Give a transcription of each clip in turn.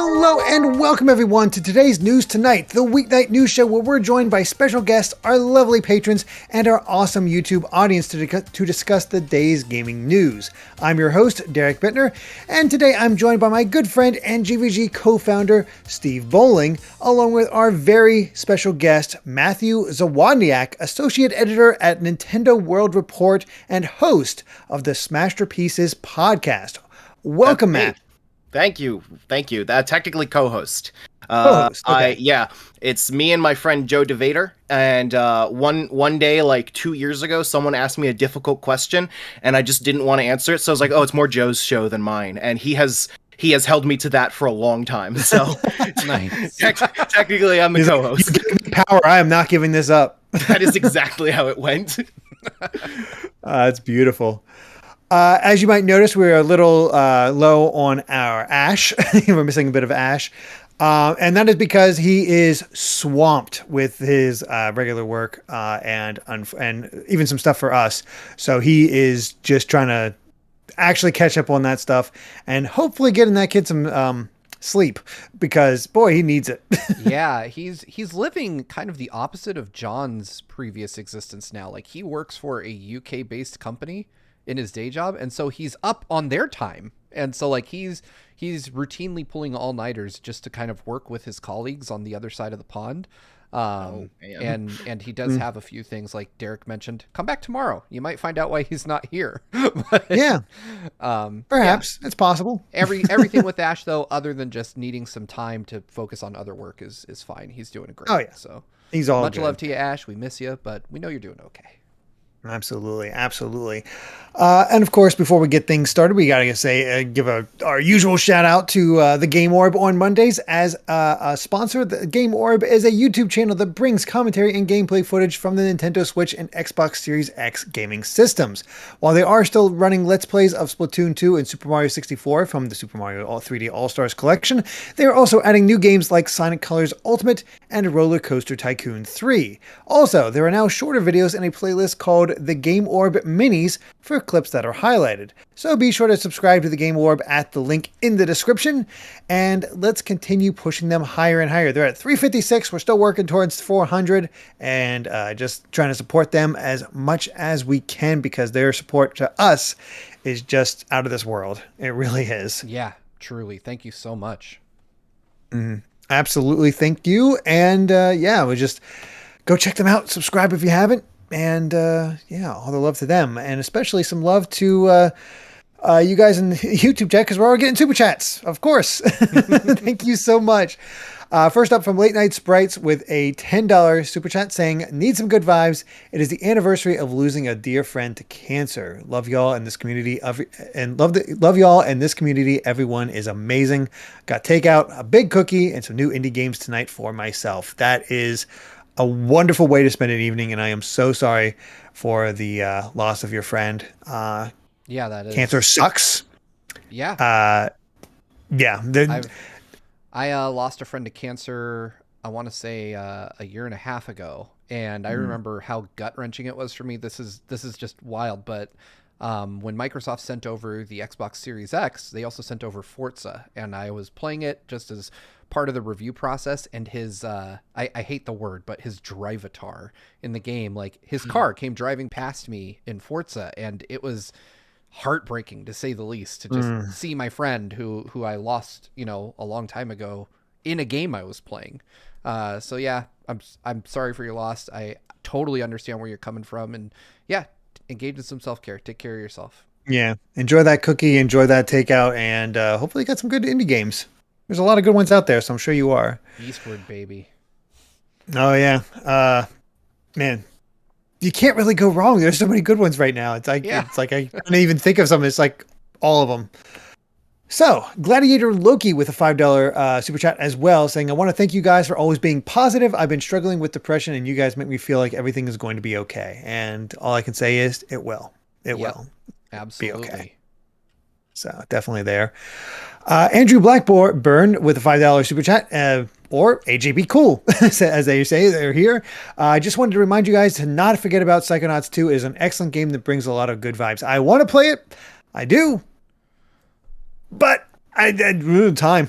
Hello and welcome everyone to today's News Tonight, the weeknight news show where we're joined by special guests, our lovely patrons, and our awesome YouTube audience to discuss the day's gaming news. I'm your host, Derek Bittner, and today I'm joined by my good friend and GVG co-founder, Steve Bowling, along with our very special guest, Matthew Zawodniak, associate editor at Nintendo World Report and host of the Smasterpieces podcast. Welcome, Matt. Thank you. Technically co-host. Co-host, okay. It's me and my friend Joe DeVader. And one day, like 2 years ago, someone asked me a difficult question, and I just didn't want to answer it. So I was like, "Oh, it's more Joe's show than mine." And he has held me to that for a long time. So nice. Technically, I'm the co-host. You give me power. I am not giving this up. That is exactly how it went. It's beautiful. As you might notice, we're a little low on our Ash. We're missing a bit of Ash. And that is because he is swamped with his regular work and even some stuff for us. So he is just trying to actually catch up on that stuff and hopefully getting that kid some sleep, because boy, he needs it. Yeah, he's living kind of the opposite of John's previous existence now. Like, he works for a UK based company in his day job, and so he's up on their time, and so like he's routinely pulling all-nighters just to kind of work with his colleagues on the other side of the pond. And he does have a few things, like Derek mentioned, come back tomorrow, you might find out why he's not here. But, yeah, perhaps it's possible. Everything with Ash, though, other than just needing some time to focus on other work, is fine. He's doing great. Oh yeah, so he's all much good. Love to you, Ash. We miss you, but we know you're doing okay. Absolutely. And of course, before we get things started, we got to give our usual shout out to the Game Orb on Mondays as a sponsor. The Game Orb is a YouTube channel that brings commentary and gameplay footage from the Nintendo Switch and Xbox Series X gaming systems. While they are still running Let's Plays of Splatoon 2 and Super Mario 64 from the Super Mario 3D All-Stars collection, they are also adding new games like Sonic Colors Ultimate and Roller Coaster Tycoon 3. Also, there are now shorter videos in a playlist called the Game Orb Minis for clips that are highlighted. So be sure to subscribe to the Game Orb at the link in the description, and let's continue pushing them higher and higher. They're at 356. We're still working towards 400, and just trying to support them as much as we can, because their support to us is just out of this world. It really is. Yeah, truly. Thank you so much. Absolutely. Thank you. And we just go check them out. Subscribe if you haven't. And all the love to them, and especially some love to you guys in the YouTube chat, because we're all getting super chats, of course. Thank you so much. First up from Late Night Sprites with a $10 super chat saying, "Need some good vibes. It is the anniversary of losing a dear friend to cancer. Love y'all in this community love y'all in this community. Everyone is amazing. Got takeout, a big cookie, and some new indie games tonight for myself." That is a wonderful way to spend an evening, and I am so sorry for the loss of your friend. Yeah, that is. Cancer sucks. Yeah. Yeah. I lost a friend to cancer, I want to say a year and a half ago, and I remember how gut-wrenching it was for me. This is just wild, but when Microsoft sent over the Xbox Series X, they also sent over Forza, and I was playing it just as part of the review process, and his I hate the word, but his drivatar in the game, like his car came driving past me in Forza, and it was heartbreaking, to say the least, to just see my friend who I lost, a long time ago in a game I was playing. So yeah, I'm sorry for your loss. I totally understand where you're coming from, and yeah, engage in some self-care. Take care of yourself. Yeah, enjoy that cookie, enjoy that takeout, and hopefully get some good indie games. There's a lot of good ones out there, so I'm sure you are. Eastward, baby. Oh, yeah. Man, you can't really go wrong. There's so many good ones right now. It's like I can't even think of something. It's like all of them. So, Gladiator Loki with a $5 super chat as well, saying, "I want to thank you guys for always being positive. I've been struggling with depression, and you guys make me feel like everything is going to be okay. And all I can say is it will. It will. Absolutely. Be okay." So, definitely there. Andrew Blackburn with a $5 super chat, or AJB Cool, as they say, they're here. I just wanted to remind you guys to not forget about Psychonauts 2. It is an excellent game that brings a lot of good vibes. I want to play it. I do. But I time.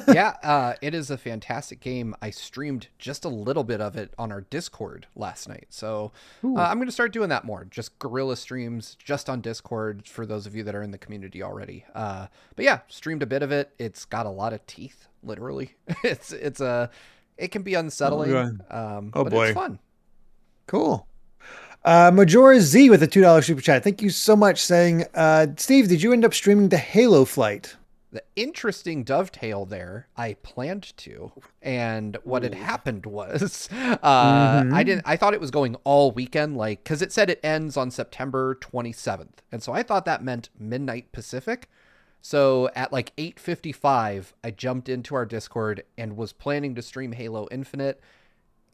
Yeah, it is a fantastic game. I streamed just a little bit of it on our Discord last night. So I'm going to start doing that more. Just guerrilla streams just on Discord for those of you that are in the community already. But yeah, streamed a bit of it. It's got a lot of teeth, literally. It can be unsettling, but boy. it's fun. Cool. Majora Z with a $2 super chat. Thank you so much. Saying, Steve, did you end up streaming the Halo flight? The interesting dovetail there, I planned to, and what had happened was, I thought it was going all weekend, like, because it said it ends on September 27th, and so I thought that meant midnight Pacific. So at like 8:55, I jumped into our Discord and was planning to stream Halo Infinite,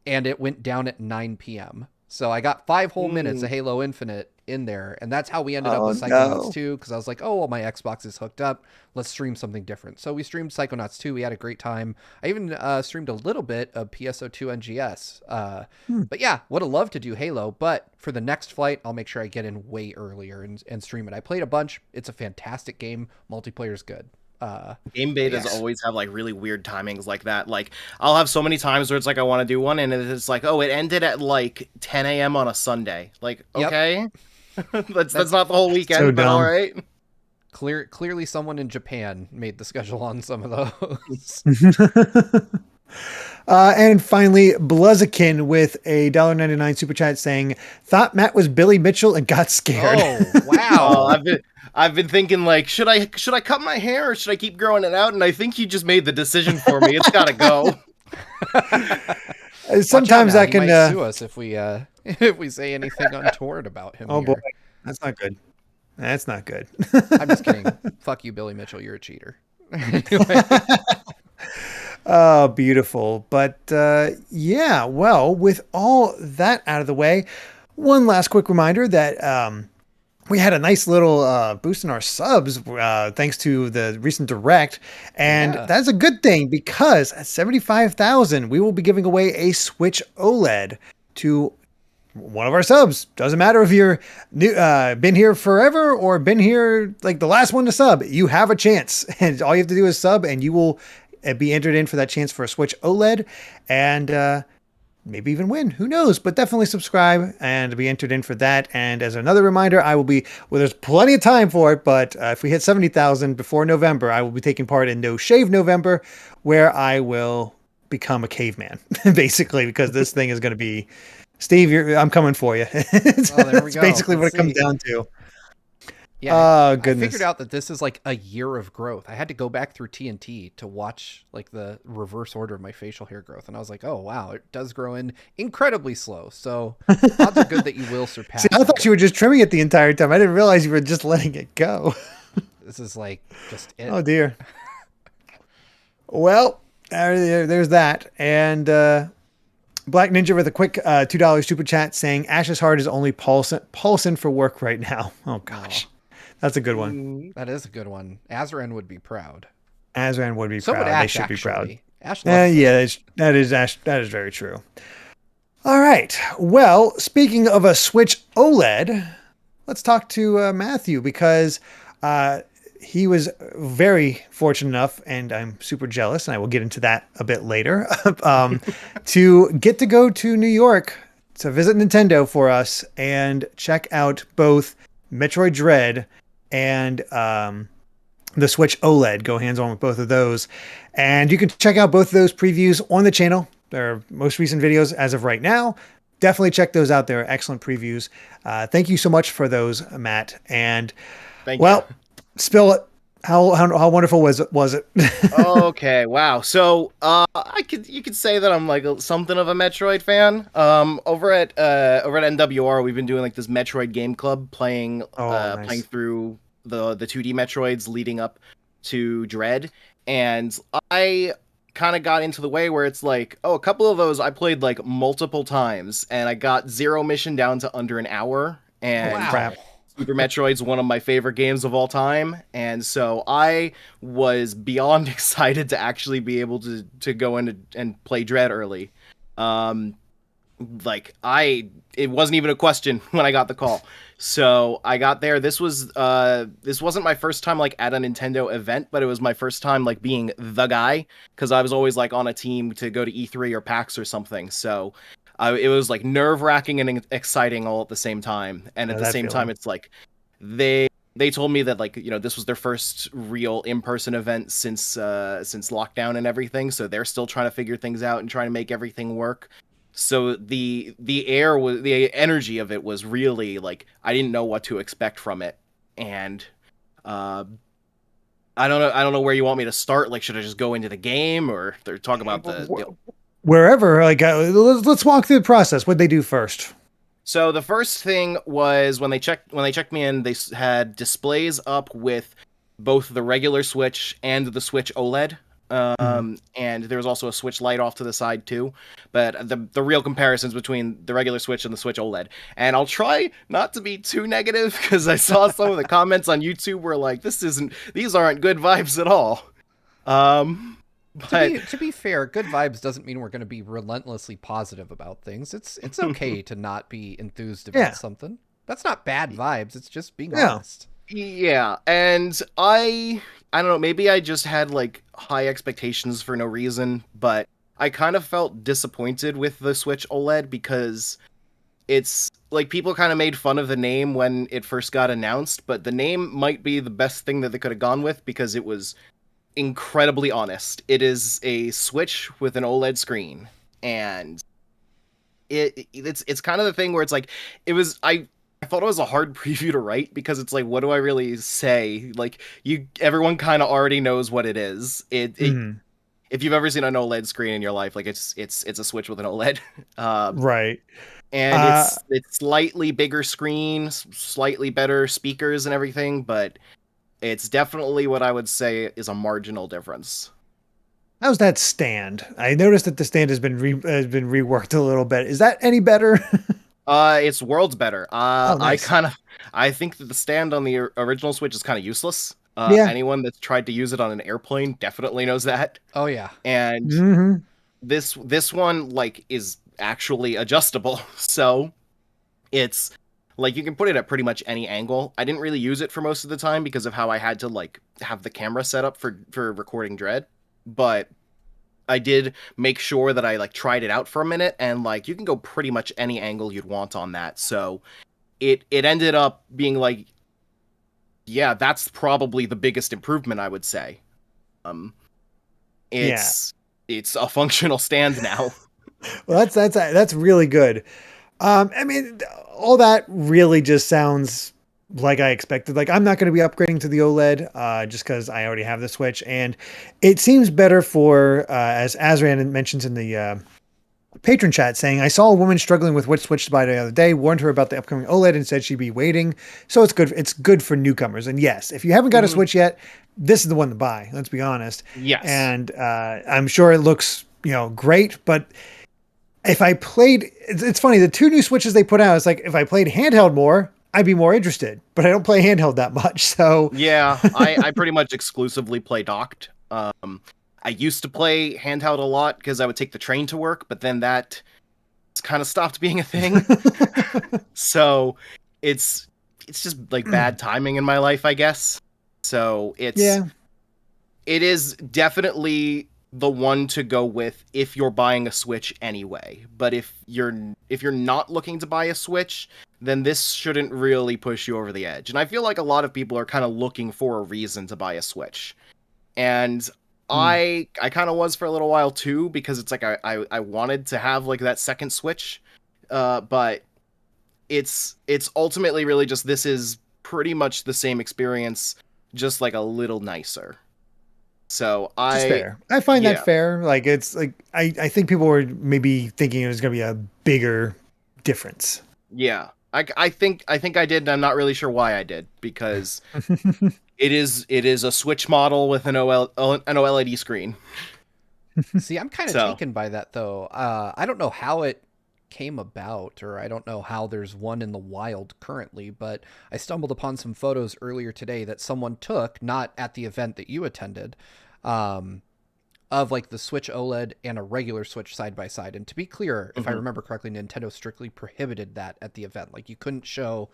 and it went down at 9 p.m. So I got 5 whole minutes of Halo Infinite in there, and that's how we ended up with Psychonauts 2, because I was like, oh, well, my Xbox is hooked up. Let's stream something different. So we streamed Psychonauts 2. We had a great time. I even streamed a little bit of PSO2 NGS. But yeah, would have loved to do Halo, but for the next flight, I'll make sure I get in way earlier and stream it. I played a bunch. It's a fantastic game. Multiplayer's good. Game betas always have like really weird timings like that. Like I'll have so many times where it's like I want to do one and it's like, oh, it ended at like 10 a.m. on a Sunday. Like, okay, that's not the whole weekend, so but all right. Clearly someone in Japan made the schedule on some of those. And finally, Bluzzakin with a $1.99 super chat saying, thought Matt was Billy Mitchell and got scared. Oh, wow. I've been thinking like, should I cut my hair or should I keep growing it out? And I think you just made the decision for me. It's gotta go. Sometimes that can might sue us if we say anything untoward about him. Oh here. boy, that's not good. That's not good. I'm just kidding. Fuck you, Billy Mitchell. You're a cheater. Anyway. Oh, beautiful. But yeah, well, with all that out of the way, one last quick reminder that we had a nice little boost in our subs thanks to the recent direct. And that's a good thing because at 75,000, we will be giving away a Switch OLED to one of our subs. Doesn't matter if you're new, been here forever or been here like the last one to sub. You have a chance. And all you have to do is sub and you will be entered in for that chance for a Switch OLED and maybe even win. Who knows? But definitely subscribe and be entered in for that. And as another reminder, I will be, well, there's plenty of time for it, but if we hit 70,000 before November, I will be taking part in No Shave November, where I will become a caveman, basically, because this thing is going to be, Steve, I'm coming for you. There we go. Basically what it comes down to. Yeah, oh, goodness. I figured out that this is like a year of growth. I had to go back through TNT to watch like the reverse order of my facial hair growth. And I was like, oh, wow, it does grow in incredibly slow. So odds are good that you will surpass. See, I thought you were just trimming it the entire time. I didn't realize you were just letting it go. This is like just it. Oh, dear. Well, there's that. And Black Ninja with a quick $2 super chat saying Ash's heart is only Paulson for work right now. Oh, gosh. That's a good one. That is a good one. Azran would be proud. Azran would be So proud. would Ash, they should actually. be proud. Ash loves yeah, that is Ash. That is very true. All right. Well, speaking of a Switch OLED, let's talk to Matthew because he was very fortunate enough, and I'm super jealous, and I will get into that a bit later, to get to go to New York to visit Nintendo for us and check out both Metroid Dread and the Switch OLED. Go hands-on with both of those. And you can check out both of those previews on the channel. They're most recent videos as of right now. Definitely check those out. They're excellent previews. Thank you so much for those, Matt. And, Thank well, you. Spill it. How wonderful was it? Okay, wow. So you could say that I'm like something of a Metroid fan. Over at NWR, we've been doing like this Metroid game club, playing nice. playing through the 2D Metroids leading up to Dread, and I kind of got into the way where it's like, oh, a couple of those I played like multiple times, and I got Zero Mission down to under an hour, and Wow. Crap. Super Metroid's one of my favorite games of all time, and so I was beyond excited to actually be able to go in and play Dread early. like it wasn't even a question when I got the call. So I got there. This wasn't my first time like at a Nintendo event, but it was my first time like being the guy, because I was always like on a team to go to E3 or PAX or something. So it was like nerve-wracking and exciting all at the same time. And at the that same feeling. time, it's like they told me that, like, this was their first real in-person event since lockdown and everything. So they're still trying to figure things out and trying to make everything work. So the energy of it was really like, I didn't know what to expect from it. And I don't know where you want me to start. Like, should I just go into the game, or they're talking about Wherever, like, let's walk through the process. What'd they do first? So the first thing was when they checked me in, they had displays up with both the regular Switch and the Switch OLED. And there was also a Switch Lite off to the side too. But the real comparisons between the regular Switch and the Switch OLED. And I'll try not to be too negative, because I saw some of the comments on YouTube were like, these aren't good vibes at all. But To be fair, good vibes doesn't mean we're going to be relentlessly positive about things. It's okay to not be enthused about something. That's not bad vibes. It's just being honest. Yeah, and I don't know, maybe I just had like high expectations for no reason, but I kind of felt disappointed with the Switch OLED, because it's like, people kind of made fun of the name when it first got announced, but the name might be the best thing that they could have gone with, because it was incredibly honest. It is a Switch with an OLED screen, and it's kind of the thing where it's like, I thought it was a hard preview to write, because it's like, what do I really say? Like, everyone kind of already knows what it is. If you've ever seen an OLED screen in your life, like, it's a Switch with an OLED. Right. And it's slightly bigger screen, slightly better speakers and everything, but it's definitely what I would say is a marginal difference. How's that stand? I noticed that the stand has been reworked a little bit. Is that any better? It's worlds better. Nice. I think that the stand on the original Switch is kind of useless. Yeah. Anyone that's tried to use it on an airplane definitely knows that. Oh yeah. And this one, like, is actually adjustable. So it's like, you can put it at pretty much any angle. I didn't really use it for most of the time because of how I had to like have the camera set up for recording Dread, but I did make sure that I like tried it out for a minute, and like, you can go pretty much any angle you'd want on that. So it ended up being like, yeah, that's probably the biggest improvement, I would say. It's a functional stand now. Well, that's really good. I mean, all that really just sounds like I expected. Like, I'm not going to be upgrading to the OLED, just because I already have the Switch, and it seems better for, as Azran mentions in the patron chat, saying, I saw a woman struggling with which Switch to buy the other day, warned her about the upcoming OLED, and said she'd be waiting. So it's good. It's good for newcomers. And yes, if you haven't got a Switch yet, this is the one to buy. Let's be honest. Yes. And I'm sure it looks, great, but if I played, it's funny, the two new Switches they put out, it's like, if I played handheld more, I'd be more interested, but I don't play handheld that much. So yeah, I pretty much exclusively play docked. I used to play handheld a lot because I would take the train to work, but then that kind of stopped being a thing. So it's just like bad timing in my life, I guess. So it is definitely the one to go with if you're buying a Switch anyway. But if you're not looking to buy a Switch, then this shouldn't really push you over the edge. And I feel like a lot of people are kind of looking for a reason to buy a Switch. And I kind of was for a little while too, because it's like I wanted to have like that second Switch. But it's ultimately really just, this is pretty much the same experience, just like a little nicer. So fair. I find that fair. Like, it's like, I think people were maybe thinking it was going to be a bigger difference. Yeah. I think I did, and I'm not really sure why I did, because it is a Switch model with an OLED screen. See, I'm kind of taken by that, though. I don't know how it came about, or I don't know how there's one in the wild currently, but I stumbled upon some photos earlier today that someone took, not at the event that you attended, of like the Switch OLED and a regular Switch side by side. And to be clear, if I remember correctly, Nintendo strictly prohibited that at the event. Like you couldn't show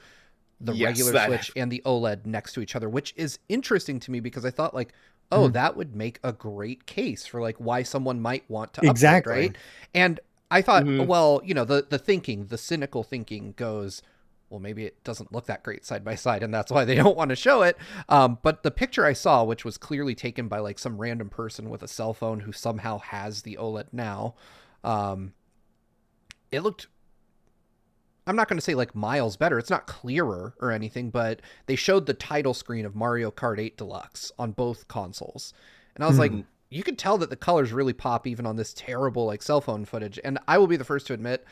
the regular Switch and the OLED next to each other, which is interesting to me because I thought like, oh, that would make a great case for like why someone might want to upgrade, right? And I thought, well, you know, the cynical thinking goes, well, maybe it doesn't look that great side by side, and that's why they don't want to show it. But the picture I saw, which was clearly taken by like some random person with a cell phone who somehow has the OLED now, it looked, I'm not going to say like miles better. It's not clearer or anything, but they showed the title screen of Mario Kart 8 Deluxe on both consoles. And I was like, you could tell that the colors really pop even on this terrible like cell phone footage. And I will be the first to admit,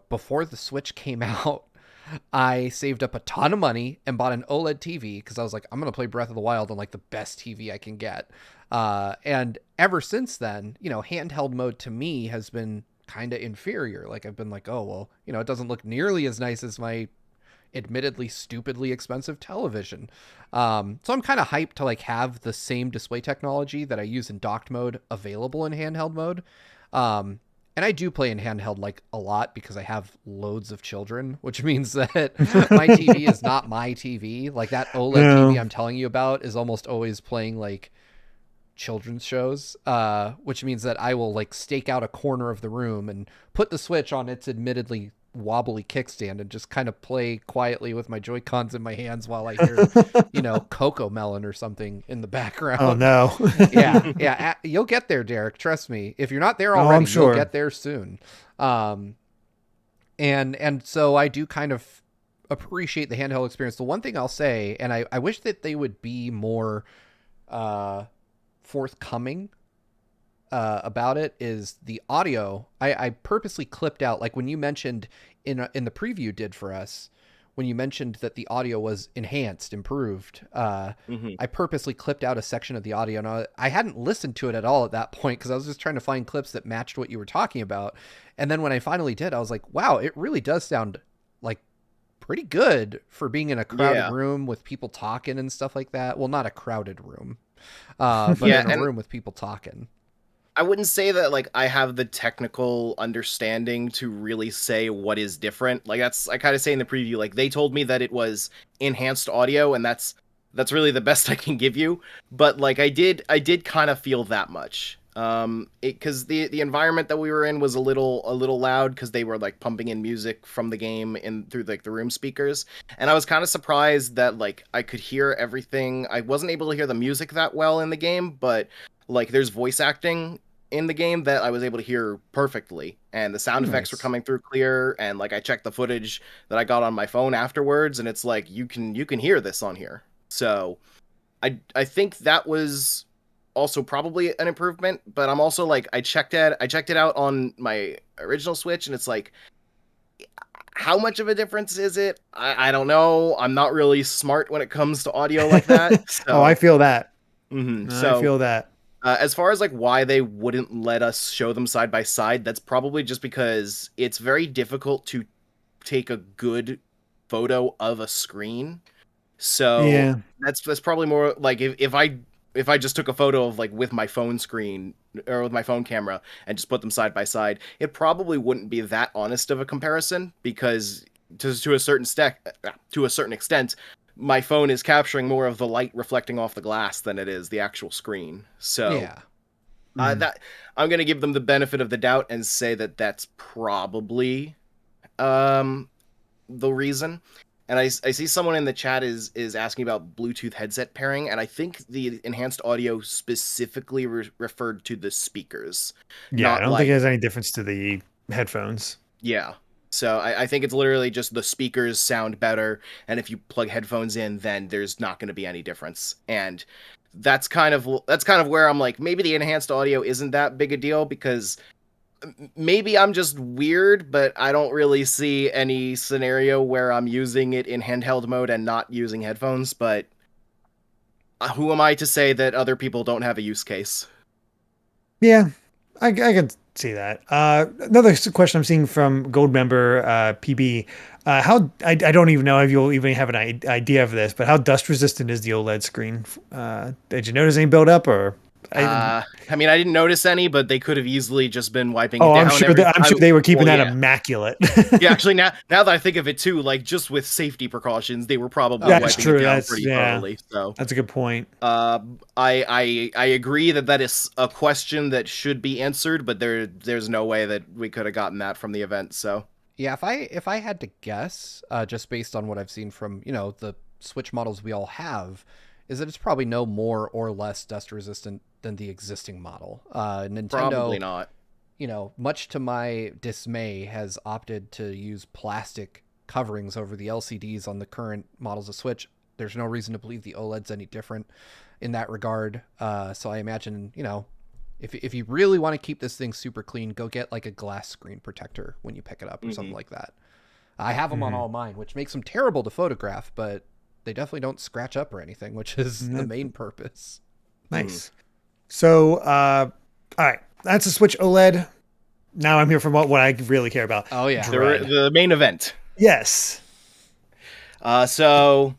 before the Switch came out, I saved up a ton of money and bought an OLED TV because I was like, I'm going to play Breath of the Wild on like the best TV I can get. And ever since then, you know, handheld mode to me has been kind of inferior. Like I've been like, oh, well, you know, it doesn't look nearly as nice as my admittedly stupidly expensive television. So I'm kind of hyped to like have the same display technology that I use in docked mode available in handheld mode. And I do play in handheld like a lot because I have loads of children, which means that my TV is not my TV. Like that OLED TV I'm telling you about is almost always playing like children's shows, which means that I will like stake out a corner of the room and put the Switch on its admittedly wobbly kickstand and just kind of play quietly with my Joy-Cons in my hands while I hear, you know, Coco Melon or something in the background. Oh no. Yeah. You'll get there, Derek. Trust me. If you're not there already, I'm sure you'll get there soon. And so I do kind of appreciate the handheld experience. The one thing I'll say, and I wish that they would be more forthcoming about it, is the audio. I purposely clipped out, like when you mentioned in the preview did for us, when you mentioned that the audio was enhanced, improved, I purposely clipped out a section of the audio, and I hadn't listened to it at all at that point because I was just trying to find clips that matched what you were talking about. And then when I finally did, I was like, wow, it really does sound like pretty good for being in a crowded room with people talking and stuff like that. Well, not a crowded room, but in a room with people talking. I wouldn't say that like I have the technical understanding to really say what is different. Like I kind of say in the preview, like they told me that it was enhanced audio, and that's really the best I can give you. But like I did kind of feel that much. Because the environment that we were in was a little loud because they were like pumping in music from the game in through like the room speakers, and I was kind of surprised that like I could hear everything. I wasn't able to hear the music that well in the game, but like there's voice acting in the game that I was able to hear perfectly, and the sound effects were coming through clear, and like I checked the footage that I got on my phone afterwards, and it's like you can hear this on here. So I think that was also probably an improvement, but I'm also like I checked it out on my original Switch, and it's like, how much of a difference is it? I don't know. I'm not really smart when it comes to audio like that. So. Oh, I feel that. So, I feel that. As far as like why they wouldn't let us show them side by side, that's probably just because it's very difficult to take a good photo of a screen. So that's probably more like if I just took a photo of like with my phone screen or with my phone camera and just put them side by side, it probably wouldn't be that honest of a comparison, because to a certain extent, my phone is capturing more of the light reflecting off the glass than it is the actual screen. So that I'm going to give them the benefit of the doubt and say that that's probably the reason. And I see someone in the chat is asking about Bluetooth headset pairing, and I think the enhanced audio specifically referred to the speakers. Yeah, I don't think there's any difference to the headphones. Yeah. So I think it's literally just the speakers sound better, and if you plug headphones in, then there's not going to be any difference. And that's kind of where I'm like, maybe the enhanced audio isn't that big a deal, because maybe I'm just weird, but I don't really see any scenario where I'm using it in handheld mode and not using headphones. But who am I to say that other people don't have a use case? Yeah, I can see that. Another question I'm seeing from Gold member PB. I don't even know if you'll even have an idea of this, but how dust resistant is the OLED screen? Did you notice any build up or? I mean, I didn't notice any, but they could have easily just been wiping it Oh, down. I'm sure they were keeping Well, that yeah. immaculate. Yeah, actually, now that I think of it too, like just with safety precautions, they were probably That's wiping true. it down That's pretty yeah. thoroughly. So That's a good point. I agree that is a question that should be answered, but there's no way that we could have gotten that from the event. So Yeah, if I had to guess, just based on what I've seen from the Switch models we all have, is that it's probably no more or less dust resistant than the existing model. Nintendo, probably not. Much to my dismay, has opted to use plastic coverings over the LCDs on the current models of Switch. There's no reason to believe the OLED's any different in that regard. So I imagine, if you really want to keep this thing super clean, go get like a glass screen protector when you pick it up or something like that. I have them on all mine, which makes them terrible to photograph, but they definitely don't scratch up or anything, which is the main purpose. Nice. So, all right, that's a Switch OLED. Now I'm here for what I really care about. Oh yeah, the main event. Yes. So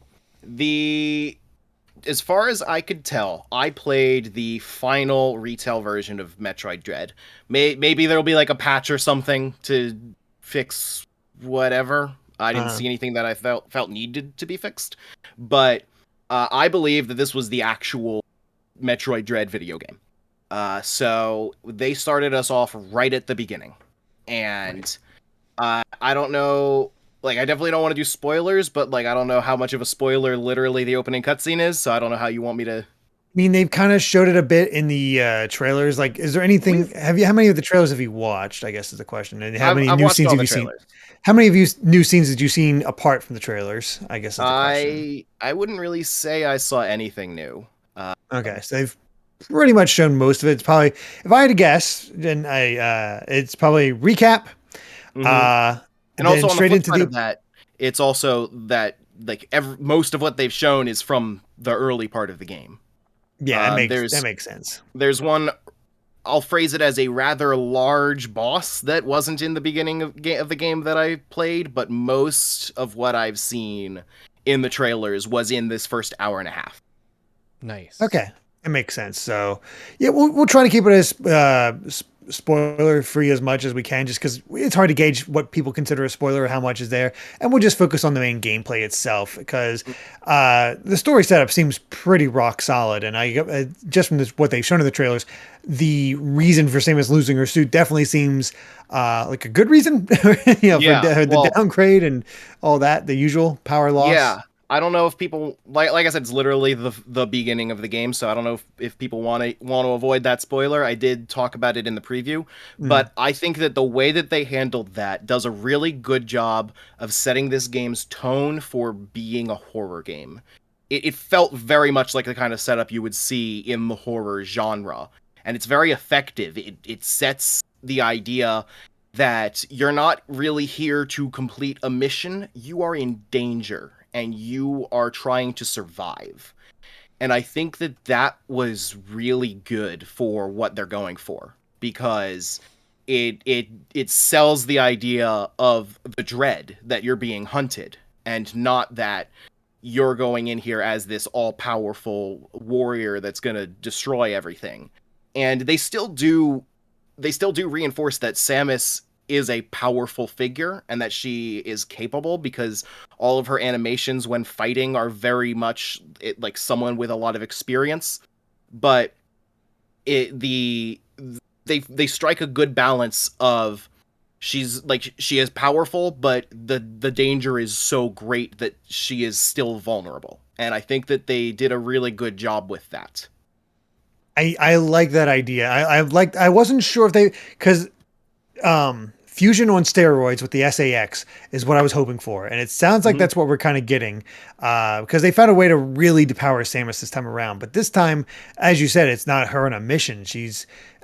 as far as I could tell, I played the final retail version of Metroid Dread. Maybe there'll be like a patch or something to fix whatever. I didn't see anything that I felt needed to be fixed, but I believe that this was the actual Metroid Dread video game. So they started us off right at the beginning, and I don't know. Like, I definitely don't want to do spoilers, but like, I don't know how much of a spoiler literally the opening cutscene is. So I don't know how you want me to. I mean, they've kind of showed it a bit in the trailers. Like, is there anything? How many of the trailers have you watched? I guess is the question. And how many new scenes have you seen? How many of you new scenes did you seen apart from the trailers? I guess is the question. I wouldn't really say I saw anything new. Okay, so they've pretty much shown most of it. It's probably, if I had to guess, then it's probably recap. And also on the flip side of that, it's also that like most of what they've shown is from the early part of the game. Yeah, that makes sense. There's one, I'll phrase it as a rather large boss that wasn't in the beginning of the game that I played, but most of what I've seen in the trailers was in this first hour and a half. Nice. Okay, it makes sense. So yeah, we'll try to keep it as spoiler free as much as we can, just because it's hard to gauge what people consider a spoiler or how much is there, and we'll just focus on the main gameplay itself, because the story setup seems pretty rock solid, and I just from what they've shown in the trailers, the reason for Samus losing her suit definitely seems like a good reason, for the downgrade and all that, the usual power loss. Yeah. I don't know if people like I said, it's literally the beginning of the game, so I don't know if people want to avoid that spoiler. I did talk about it in the preview, but I think that the way that they handled that does a really good job of setting this game's tone for being a horror game. It felt very much like the kind of setup you would see in the horror genre, and it's very effective. It sets the idea that you're not really here to complete a mission, you are in danger. And you are trying to survive. And I think that was really good for what they're going for, because it sells the idea of the dread that you're being hunted, and not that you're going in here as this all-powerful warrior that's going to destroy everything. And they still do reinforce that Samus is a powerful figure and that she is capable, because all of her animations when fighting are very much like someone with a lot of experience, but they strike a good balance of she is powerful, but the danger is so great that she is still vulnerable. And I think that they did a really good job with that. I like that idea. I wasn't sure if because fusion on steroids with the SAX is what I was hoping for, and it sounds like that's what we're kind of getting, because they found a way to really depower Samus this time around. But this time, as you said, it's not her on a mission.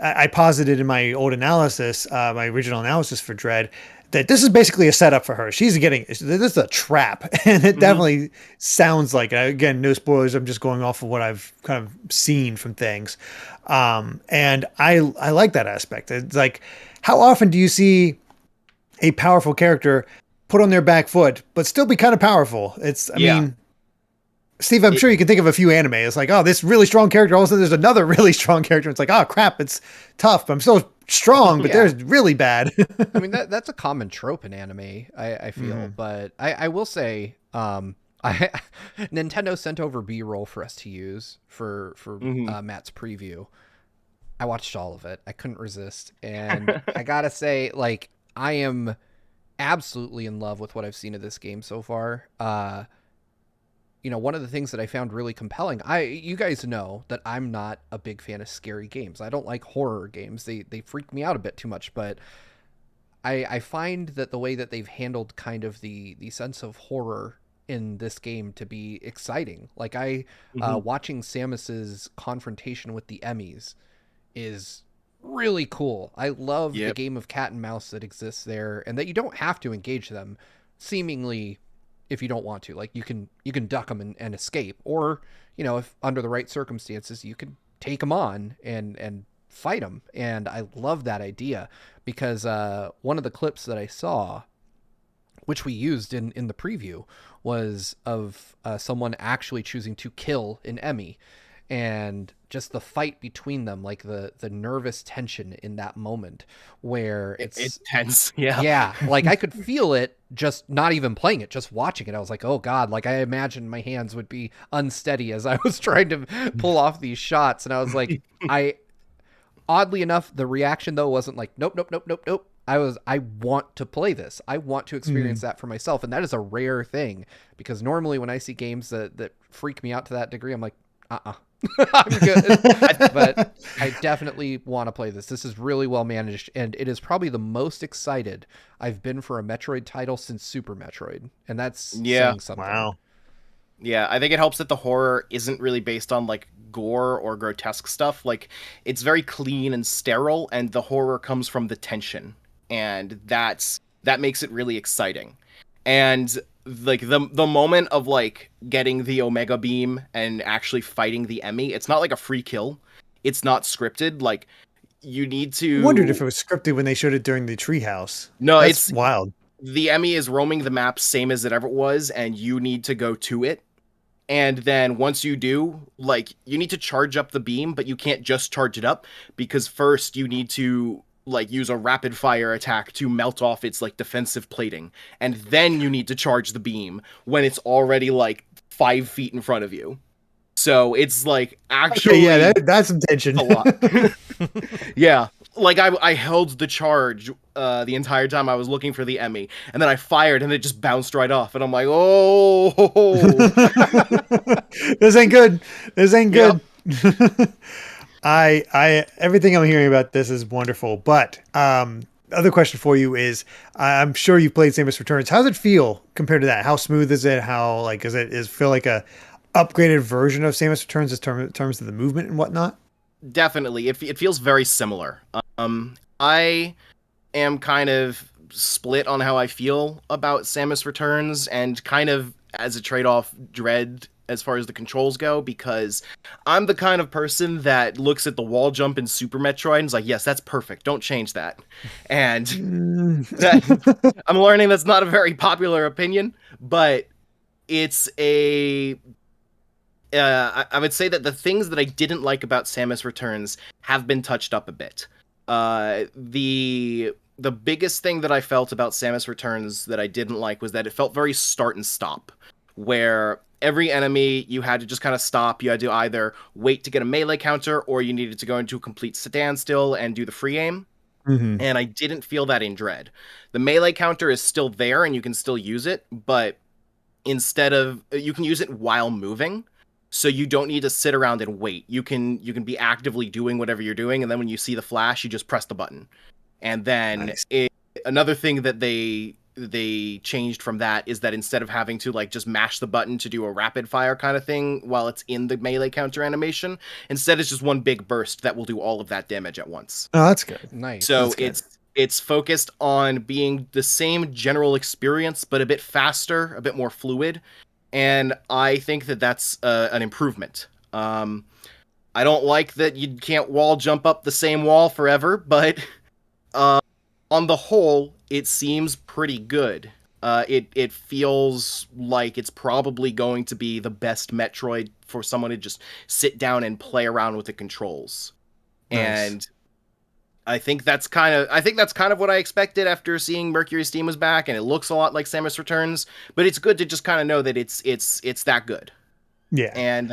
I posited in my old analysis, my original analysis for Dread, that this is basically a setup for her. This is a trap, and it definitely sounds like it. Again, no spoilers. I'm just going off of what I've kind of seen from things, and I like that aspect. It's like, how often do you see a powerful character put on their back foot, but still be kind of powerful? I mean, Steve, I'm sure you can think of a few anime. It's like, oh, this really strong character. All of a sudden, there's another really strong character. It's like, oh crap, it's tough. I'm so strong, but there's really bad. I mean, that's a common trope in anime, I feel. But I will say, Nintendo sent over B-roll for us to use for Matt's preview. I watched all of it. I couldn't resist. And I gotta say, like, I am absolutely in love with what I've seen of this game so far. One of the things that I found really compelling, you guys know that I'm not a big fan of scary games. I don't like horror games. They freak me out a bit too much, but I find that the way that they've handled kind of the sense of horror in this game to be exciting. Like watching Samus's confrontation with the Emmys is really cool. I love the game of cat and mouse that exists there, and that you don't have to engage them seemingly if you don't want to. Like you can duck them and escape, or if under the right circumstances you can take them on and fight them. And I love that idea because one of the clips that I saw, which we used in the preview, was of someone actually choosing to kill an Emmy, and just the fight between them, like the nervous tension in that moment where it's tense. Yeah. Like I could feel it just not even playing it, just watching it. I was like, oh God, like I imagined my hands would be unsteady as I was trying to pull off these shots. And I was like, oddly enough, the reaction though wasn't like, nope. I want to play this. I want to experience that for myself. And that is a rare thing, because normally when I see games that freak me out to that degree, I'm like, I'm good. But I definitely want to play this. This is really well managed, and it is probably the most excited I've been for a Metroid title since Super Metroid. And that's saying something. Wow. Yeah, I think it helps that the horror isn't really based on like gore or grotesque stuff. Like it's very clean and sterile, and the horror comes from the tension. And that makes it really exciting. And like the moment of like getting the Omega Beam and actually fighting the Emmy, it's not like a free kill. It's not scripted. Like you need to. I wondered if it was scripted when they showed it during the treehouse. No, it's wild. The Emmy is roaming the map same as it ever was, and you need to go to it. And then once you do, like you need to charge up the beam, but you can't just charge it up, because first you need to like use a rapid fire attack to melt off its like defensive plating, and then you need to charge the beam when it's already like 5 feet in front of you. So it's like actually that's some tension. A lot. Yeah, like I held the charge the entire time I was looking for the Emmy, and then I fired and it just bounced right off, and I'm like, oh. This ain't good. Yep. I everything I'm hearing about this is wonderful, but other question for you is, I'm sure you've played Samus Returns. How does it feel compared to that? How smooth is it? How like is it feel like a upgraded version of Samus Returns in terms of the movement and whatnot? Definitely, it feels very similar. I am kind of split on how I feel about Samus Returns, and kind of as a trade-off, Dread as far as the controls go, because I'm the kind of person that looks at the wall jump in Super Metroid and is like, yes, that's perfect. Don't change that. And I'm learning that's not a very popular opinion, but it's I would say that the things that I didn't like about Samus Returns have been touched up a bit. The biggest thing that I felt about Samus Returns that I didn't like was that it felt very start and stop, where every enemy you had to just kind of stop. You had to either wait to get a melee counter, or you needed to go into a complete standstill and do the free aim. Mm-hmm. And I didn't feel that in Dread. The melee counter is still there and you can still use it, but instead of, you can use it while moving. So you don't need to sit around and wait. You can be actively doing whatever you're doing, and then when you see the flash, you just press the button. And then another thing that they changed from that is that instead of having to like just mash the button to do a rapid fire kind of thing while it's in the melee counter animation, instead it's just one big burst that will do all of that damage at once. Oh, that's good. Nice. So it's focused on being the same general experience, but a bit faster, a bit more fluid. And I think that that's an improvement. I don't like that you can't wall jump up the same wall forever, but on the whole, it seems pretty good. It feels like it's probably going to be the best Metroid for someone to just sit down and play around with the controls. Nice. And I think that's kind of what I expected after seeing Mercury Steam was back, and it looks a lot like Samus Returns. But it's good to just kind of know that it's that good. Yeah. And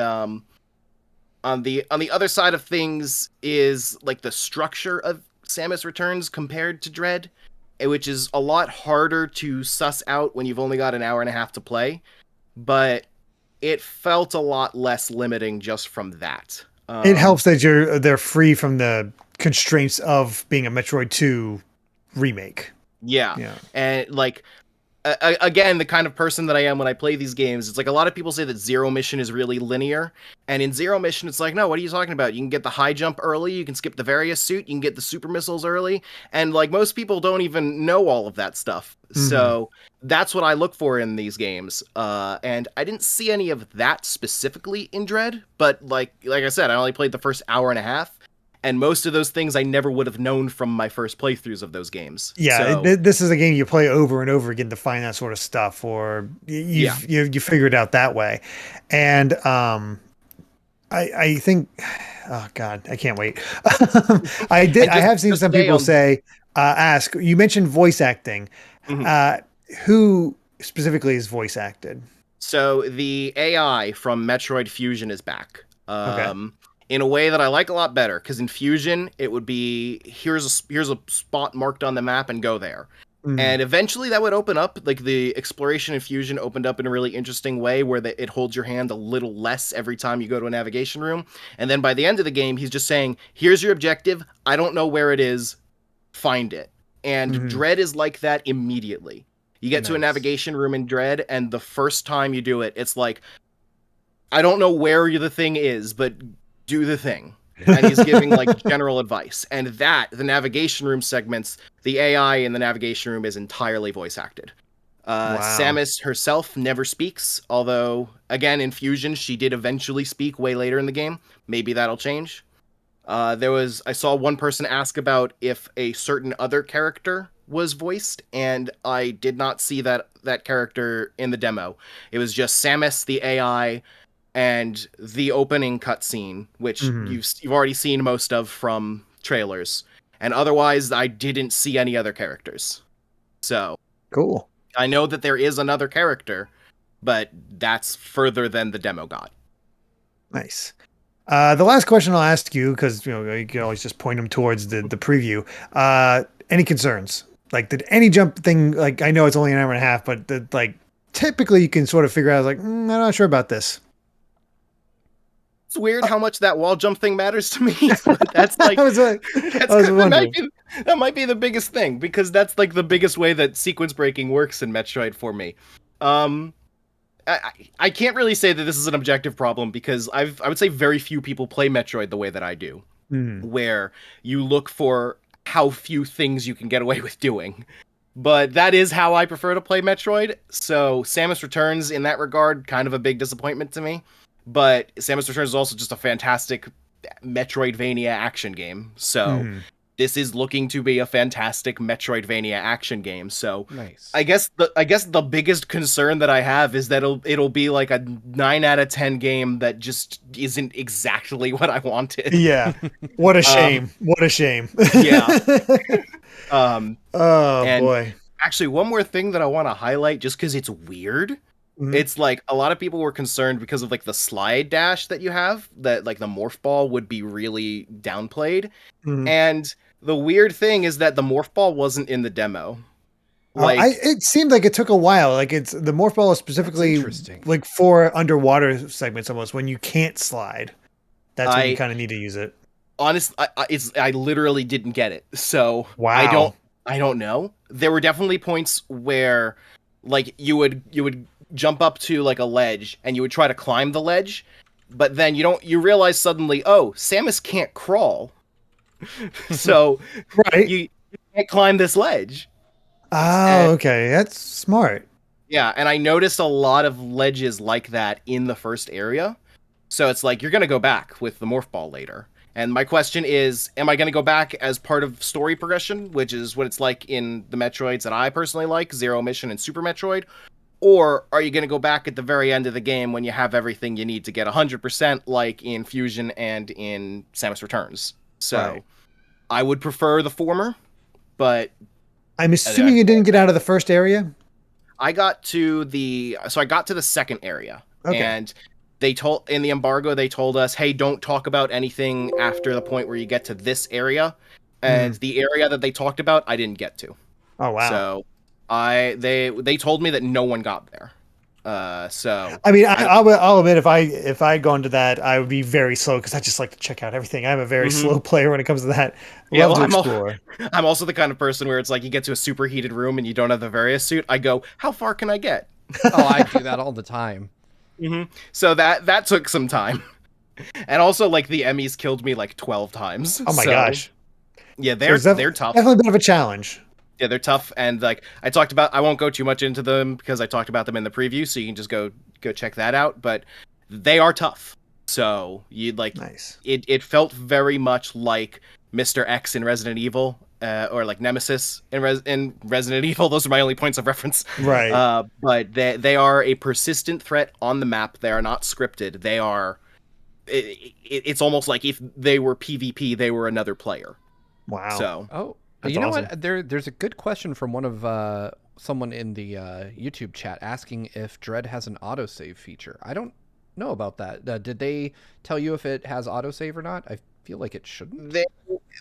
on the other side of things is like the structure of Samus Returns compared to Dread, which is a lot harder to suss out when you've only got an hour and a half to play. But it felt a lot less limiting just from that. It helps that they're free from the constraints of being a Metroid 2 remake. Yeah. And like again, the kind of person that I am when I play these games, it's like a lot of people say that Zero Mission is really linear, and in Zero Mission it's like, no, what are you talking about? You can get the high jump early, you can skip the Various suit, you can get the super missiles early, and like most people don't even know all of that stuff. So that's what I look for in these games, and I didn't see any of that specifically in Dread, but like I said, I only played the first hour and a half, and most of those things I never would have known from my first playthroughs of those games. Yeah, So, this is a game you play over and over again to find that sort of stuff, or you figure it out that way. And I think, oh God, I can't wait. I have seen some people ask. You mentioned voice acting. Who specifically is voice acted? So the AI from Metroid Fusion is back. Okay. In a way that I like a lot better, because in Fusion it would be here's a spot marked on the map and go there. And eventually that would open up, like the exploration in Fusion opened up in a really interesting way where it holds your hand a little less every time you go to a navigation room. And then by the end of the game, he's just saying, here's your objective. I don't know where it is. Find it. And Dread is like that immediately. You get to a navigation room in Dread, and the first time you do it, it's like, I don't know where the thing is, but do the thing. And he's giving like general advice. And the navigation room segments, the AI in the navigation room is entirely voice acted. Wow. Samus herself never speaks, although again in Fusion she did eventually speak way later in the game. Maybe that'll change. I saw one person ask about if a certain other character was voiced, and I did not see that character in the demo. It was just Samus, the AI, and the opening cutscene, which you've already seen most of from trailers. And otherwise, I didn't see any other characters. So cool. I know that there is another character, but that's further than the demo got. Nice. The last question I'll ask you, because you can always just point them towards the preview. Any concerns? Like, did any jump thing? Like, I know it's only an hour and a half, but typically you can sort of figure out. Like, I'm not sure about this. It's weird how much that wall jump thing matters to me. That's like, that might be the biggest thing, because that's like the biggest way that sequence breaking works in Metroid for me. I can't really say that this is an objective problem, because I would say very few people play Metroid the way that I do, where you look for how few things you can get away with doing. But that is how I prefer to play Metroid. So Samus Returns, in that regard, kind of a big disappointment to me. But Samus Returns is also just a fantastic Metroidvania action game. So this is looking to be a fantastic Metroidvania action game. So nice. I guess the biggest concern that I have is that it'll be like a 9 out of 10 game that just isn't exactly what I wanted. Yeah. What a shame. What a shame. Yeah. Oh boy. Actually, one more thing that I want to highlight, just because it's weird. It's like a lot of people were concerned because of like the slide dash that you have, that like the morph ball would be really downplayed. And the weird thing is that the morph ball wasn't in the demo. Like, it seemed like it took a while. Like the morph ball is specifically like for underwater segments almost, when you can't slide. That's when you kind of need to use it. Honestly, I literally didn't get it. So wow. I don't know. There were definitely points where like you would jump up to like a ledge and you would try to climb the ledge, but then you realize suddenly, oh, Samus can't crawl. So right. You can't climb this ledge. Oh, okay. That's smart. Yeah, and I noticed a lot of ledges like that in the first area. So it's like, you're going to go back with the morph ball later. And my question is, am I going to go back as part of story progression, which is what it's like in the Metroids that I personally like, Zero Mission and Super Metroid? Or are you going to go back at the very end of the game when you have everything you need to get 100% like in Fusion and in Samus Returns? So Right. I would prefer the former, but I'm assuming you didn't get out of the first area. I got to the second area, Okay. and in the embargo they told us, hey, don't talk about anything after the point where you get to this area, and the area that they talked about I didn't get to. Oh wow. So they told me that no one got there. So I mean, I'll admit if I'd gone to that, I would be very slow because I just like to check out everything. I'm a very slow player when it comes to that. Love to explore. I'm also the kind of person where it's like you get to a superheated room and you don't have the various suit. I go, how far can I get? Oh, I do that all the time. So that took some time, and also like the Emmys killed me like 12 times. Oh my gosh. Yeah, they're tough. Definitely a bit of a challenge. Yeah, they're tough, and like I won't go too much into them because I talked about them in the preview, so you can just go check that out. But they are tough. So you'd like Nice. It felt very much like Mr. X in Resident Evil, or like Nemesis in Resident Evil. Those are my only points of reference. Right. But they are a persistent threat on the map. They are not scripted. They are. It's almost like if they were PvP, they were another player. Wow. So. Oh. That's you know awesome. what? There's a good question from one of someone in the YouTube chat asking if Dread has an autosave feature. I don't know about that. Did they tell you if it has autosave or not? I feel like it shouldn't.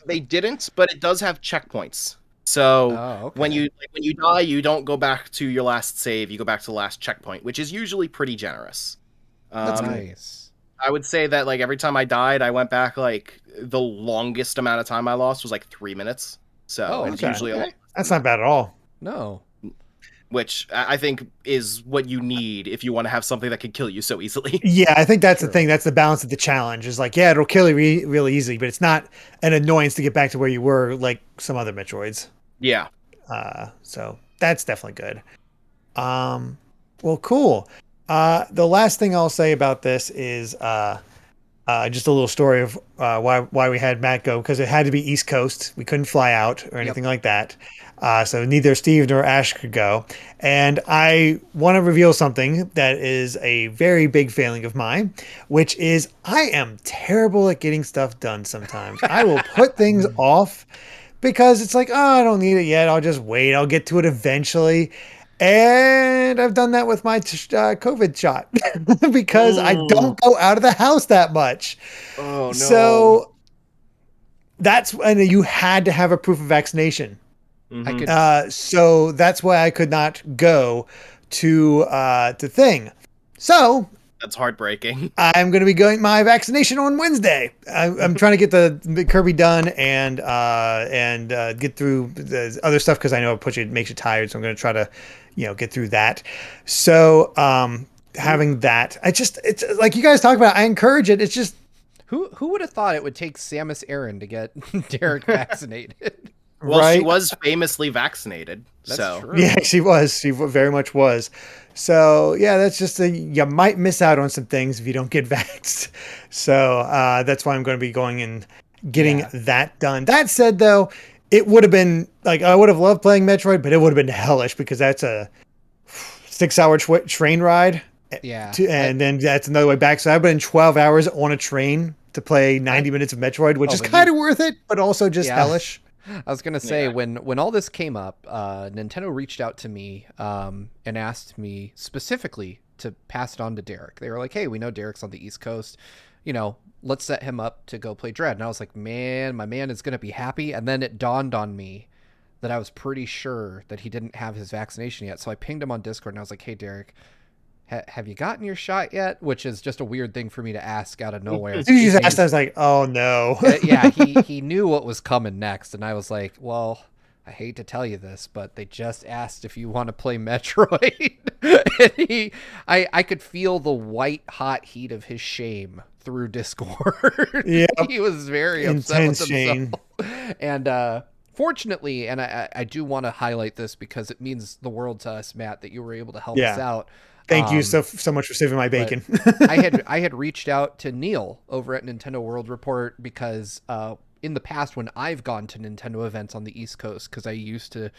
They didn't, but it does have checkpoints. So okay. when you die, you don't go back to your last save. You go back to the last checkpoint, which is usually pretty generous. That's nice. I would say that like every time I died, I went back. Like the longest amount of time I lost was like 3 minutes. So it's usually a lot. That's not bad at all. No. Which I think is what you need if you want to have something that can kill you so easily. Yeah, I think that's the thing. That's the balance of the challenge. Is like, yeah, it'll kill you really easily, but it's not an annoyance to get back to where you were like some other Metroids. Yeah. So that's definitely good. Well, cool. The last thing I'll say about this is just a little story of why we had Matt go, because it had to be East Coast. We couldn't fly out or anything like that. So neither Steve nor Ash could go. And I want to reveal something that is a very big failing of mine, which is I am terrible at getting stuff done sometimes. I will put things off because it's like, oh, I don't need it yet. I'll just wait. I'll get to it eventually. And I've done that with my COVID shot because I don't go out of the house that much. Oh, no. So and you had to have a proof of vaccination. I could. So that's why I could not go to Thing. So That's heartbreaking. I'm going to be going my vaccination on Wednesday. I'm trying to get the Kirby done and get through the other stuff because I know it makes you tired. So I'm going to try to, get through that. So having that, it's like you guys talk about. I encourage it. It's just Who would have thought it would take Samus Aran to get Derek vaccinated? Well, right? she was famously vaccinated. That's true. Yeah, she was. She very much was. So yeah, that's just you might miss out on some things if you don't get vaxxed. So that's why I'm going to be going and getting that done. That said, though, it would have been like I would have loved playing Metroid, but it would have been hellish because that's a 6-hour train ride. Yeah, And then that's another way back. So I've been 12 hours on a train to play 90 minutes of Metroid, which is kind of worth it, but also just hellish. I was gonna say when all this came up, Nintendo reached out to me and asked me specifically to pass it on to Derek. They were like, "Hey, we know Derek's on the East Coast, let's set him up to go play Dread." And I was like, "Man, my man is gonna be happy." And then it dawned on me that I was pretty sure that he didn't have his vaccination yet. So I pinged him on Discord and I was like, "Hey, Derek, have you gotten your shot yet?" Which is just a weird thing for me to ask out of nowhere. You just asked, I was like, "Oh no." Yeah, he knew what was coming next, and I was like, "Well, I hate to tell you this, but they just asked if you want to play Metroid." And I could feel the white hot heat of his shame through Discord. Yeah, he was very intense upset with himself. And Fortunately, and I do want to highlight this because it means the world to us, Matt, that you were able to help us out. Thank you so much for saving my bacon. I had reached out to Neil over at Nintendo World Report because in the past when I've gone to Nintendo events on the East Coast, because I used to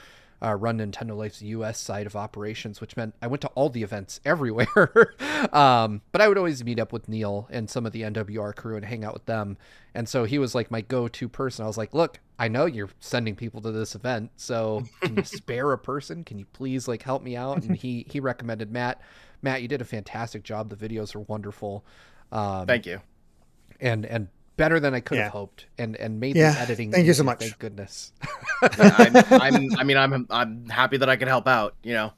run Nintendo Life's US side of operations, which meant I went to all the events everywhere. But I would always meet up with Neil and some of the NWR crew and hang out with them. And so he was like my go-to person. I was like, look, I know you're sending people to this event, so can you spare a person? Can you please like help me out? And he recommended Matt. Matt, you did a fantastic job. The videos are wonderful. Thank you. And better than I could have hoped, and made the editing. Thank you so much. Thank goodness. I'm happy that I could help out. You know,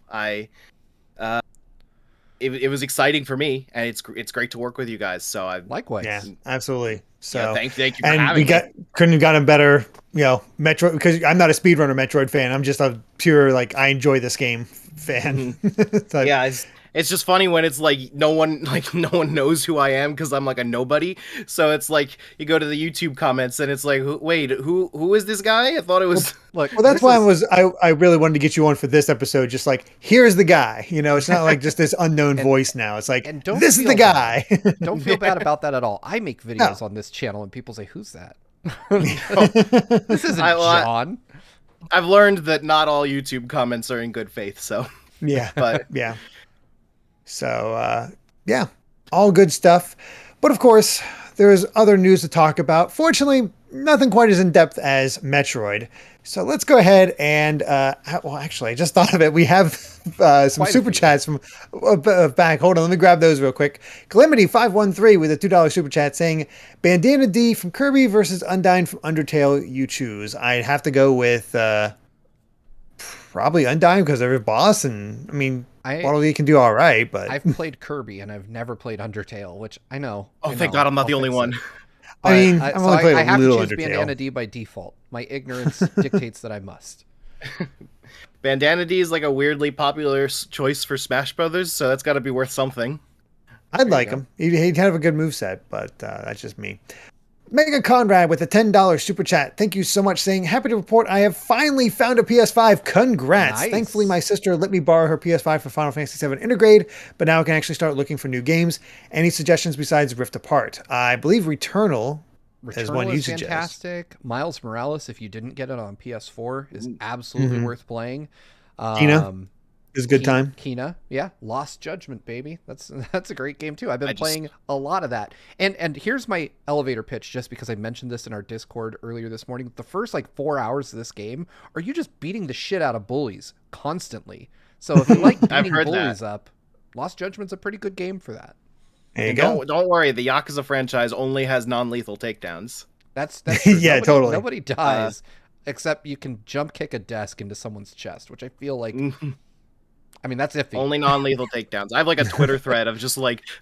it was exciting for me, and it's great to work with you guys. So I likewise. Yeah, absolutely. So thank you for having me. Couldn't have gotten better, Metroid, because I'm not a speedrunner Metroid fan. I'm just a pure I enjoy this game fan. So, yeah. It's just funny when it's like no one knows who I am because I'm like a nobody. So it's like you go to the YouTube comments and it's like, wait, who is this guy? I thought it was. Well, that's why I really wanted to get you on for this episode. Just like, here's the guy. It's not like just this unknown voice now. It's like, this is the guy. Don't feel bad about that at all. I make videos on this channel and people say, who's that? This isn't John. I've learned that not all YouTube comments are in good faith. So yeah, but yeah. So, all good stuff. But of course, there is other news to talk about. Fortunately, nothing quite as in-depth as Metroid. So let's go ahead and, actually, I just thought of it. We have some super chats from back. Hold on, let me grab those real quick. Calamity513 with a $2 super chat saying, Bandana D from Kirby versus Undyne from Undertale, you choose. I'd have to go with probably Undyne because they're a boss, and I mean, Waddle can do all right, but I've played Kirby and I've never played Undertale, which I know. Oh, thank God I'm not the only one. I mean, I've only played a little Undertale. I have to choose Bandana D by default. My ignorance dictates that I must. Bandana D is like a weirdly popular choice for Smash Brothers, so that's got to be worth something. I'd like him. He'd have a good moveset, but that's just me. Mega Conrad with a $10 super chat. Thank you so much, saying, happy to report I have finally found a PS5. Congrats. Nice. Thankfully, my sister let me borrow her PS5 for Final Fantasy VII Intergrade, but now I can actually start looking for new games. Any suggestions besides Rift Apart? I believe Returnal is one you suggest. Fantastic. Miles Morales, if you didn't get it on PS4, is absolutely worth playing. Kina is a good time. Kina, yeah. Lost Judgment, baby. That's a great game too. I've been playing a lot of that. And here's my elevator pitch, just because I mentioned this in our Discord earlier this morning. The first 4 hours of this game are you just beating the shit out of bullies constantly. So if you like beating bullies up, Lost Judgment's a pretty good game for that. There you go. Don't worry, the Yakuza franchise only has non-lethal takedowns. That's true. Yeah, totally. Nobody dies except you can jump kick a desk into someone's chest, which I feel like I mean, that's iffy. Only non-lethal takedowns. I have a Twitter thread of just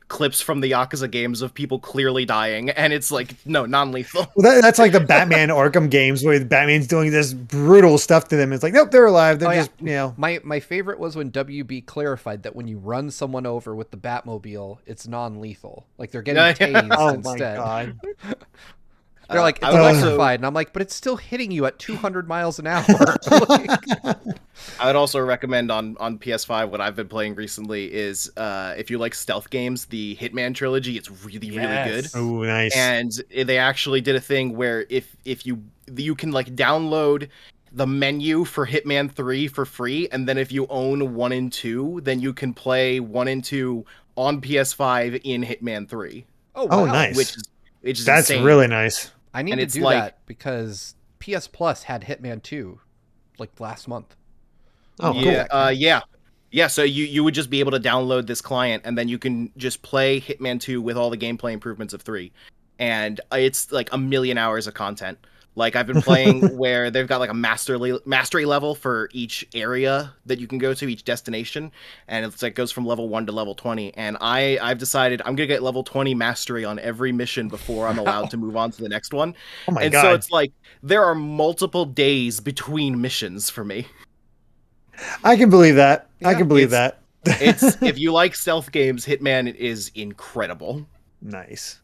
clips from the Yakuza games of people clearly dying, and it's no, non-lethal. Well, that's like the Batman Arkham games where Batman's doing this brutal stuff to them. It's like, nope, they're alive. They're just, My favorite was when WB clarified that when you run someone over with the Batmobile, it's non-lethal. They're getting tased instead. Oh my God. They're like, it's electrified. And I'm like, but it's still hitting you at 200 miles an hour. I would also recommend on PS5 what I've been playing recently is if you like stealth games, the Hitman trilogy. It's really good. Oh, nice. And they actually did a thing where if you can download the menu for Hitman 3 for free, and then if you own 1 and 2, then you can play 1 and 2 on PS5 in Hitman 3. Oh, wow. Nice. Which is that's insane. Really nice. I need to do that because PS Plus had Hitman 2 last month. Oh, cool. Yeah, so you would just be able to download this client, and then you can just play Hitman 2 with all the gameplay improvements of 3. And it's a million hours of content. I've been playing where they've got a mastery level for each area that you can go to, each destination, and it's goes from level 1 to level 20. And I've decided I'm gonna get level 20 mastery on every mission before I'm allowed to move on to the next one. Oh my God. So it's there are multiple days between missions for me. I can believe that. Yeah, I can believe that. If you like stealth games, Hitman is incredible. Nice.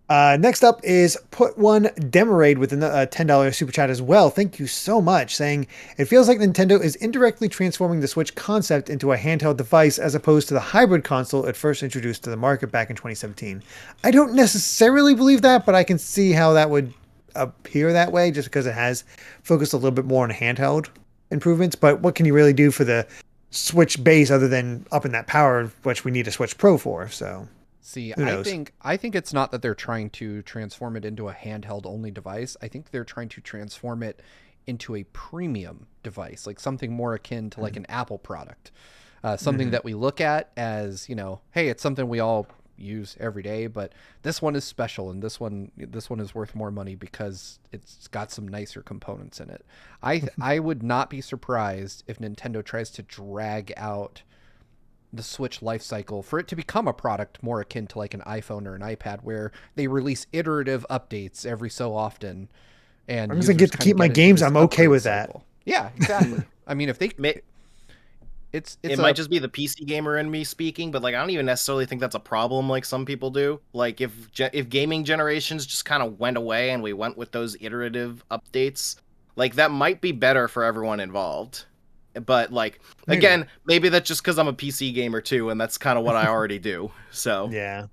Next up is Put One Demerade with a $10 super chat as well. Thank you so much. Saying it feels like Nintendo is indirectly transforming the Switch concept into a handheld device as opposed to the hybrid console it first introduced to the market back in 2017. I don't necessarily believe that, but I can see how that would appear that way just because it has focused a little bit more on handheld improvements. But what can you really do for the Switch base other than upping that power, which we need a Switch Pro for? So. See, Who knows? I think it's not that they're trying to transform it into a handheld only device. I think they're trying to transform it into a premium device, like something more akin to like an Apple product, something that we look at as, you know, hey, it's something we all use every day, but this one is special, and this one is worth more money because it's got some nicer components in it. I would not be surprised if Nintendo tries to drag out the Switch life cycle for it to become a product more akin to like an iPhone or an iPad, where they release iterative updates every so often. And I'm just gonna get to keep my games. I'm okay with that. Yeah, exactly. I mean, if they, it might just be the PC gamer in me speaking, but like I don't even necessarily think that's a problem like some people do. Like if gaming generations just kind of went away and we went with those iterative updates, like that might be better for everyone involved. But like again, maybe that's just because I'm a PC gamer too, and that's kind of what I already do. So yeah.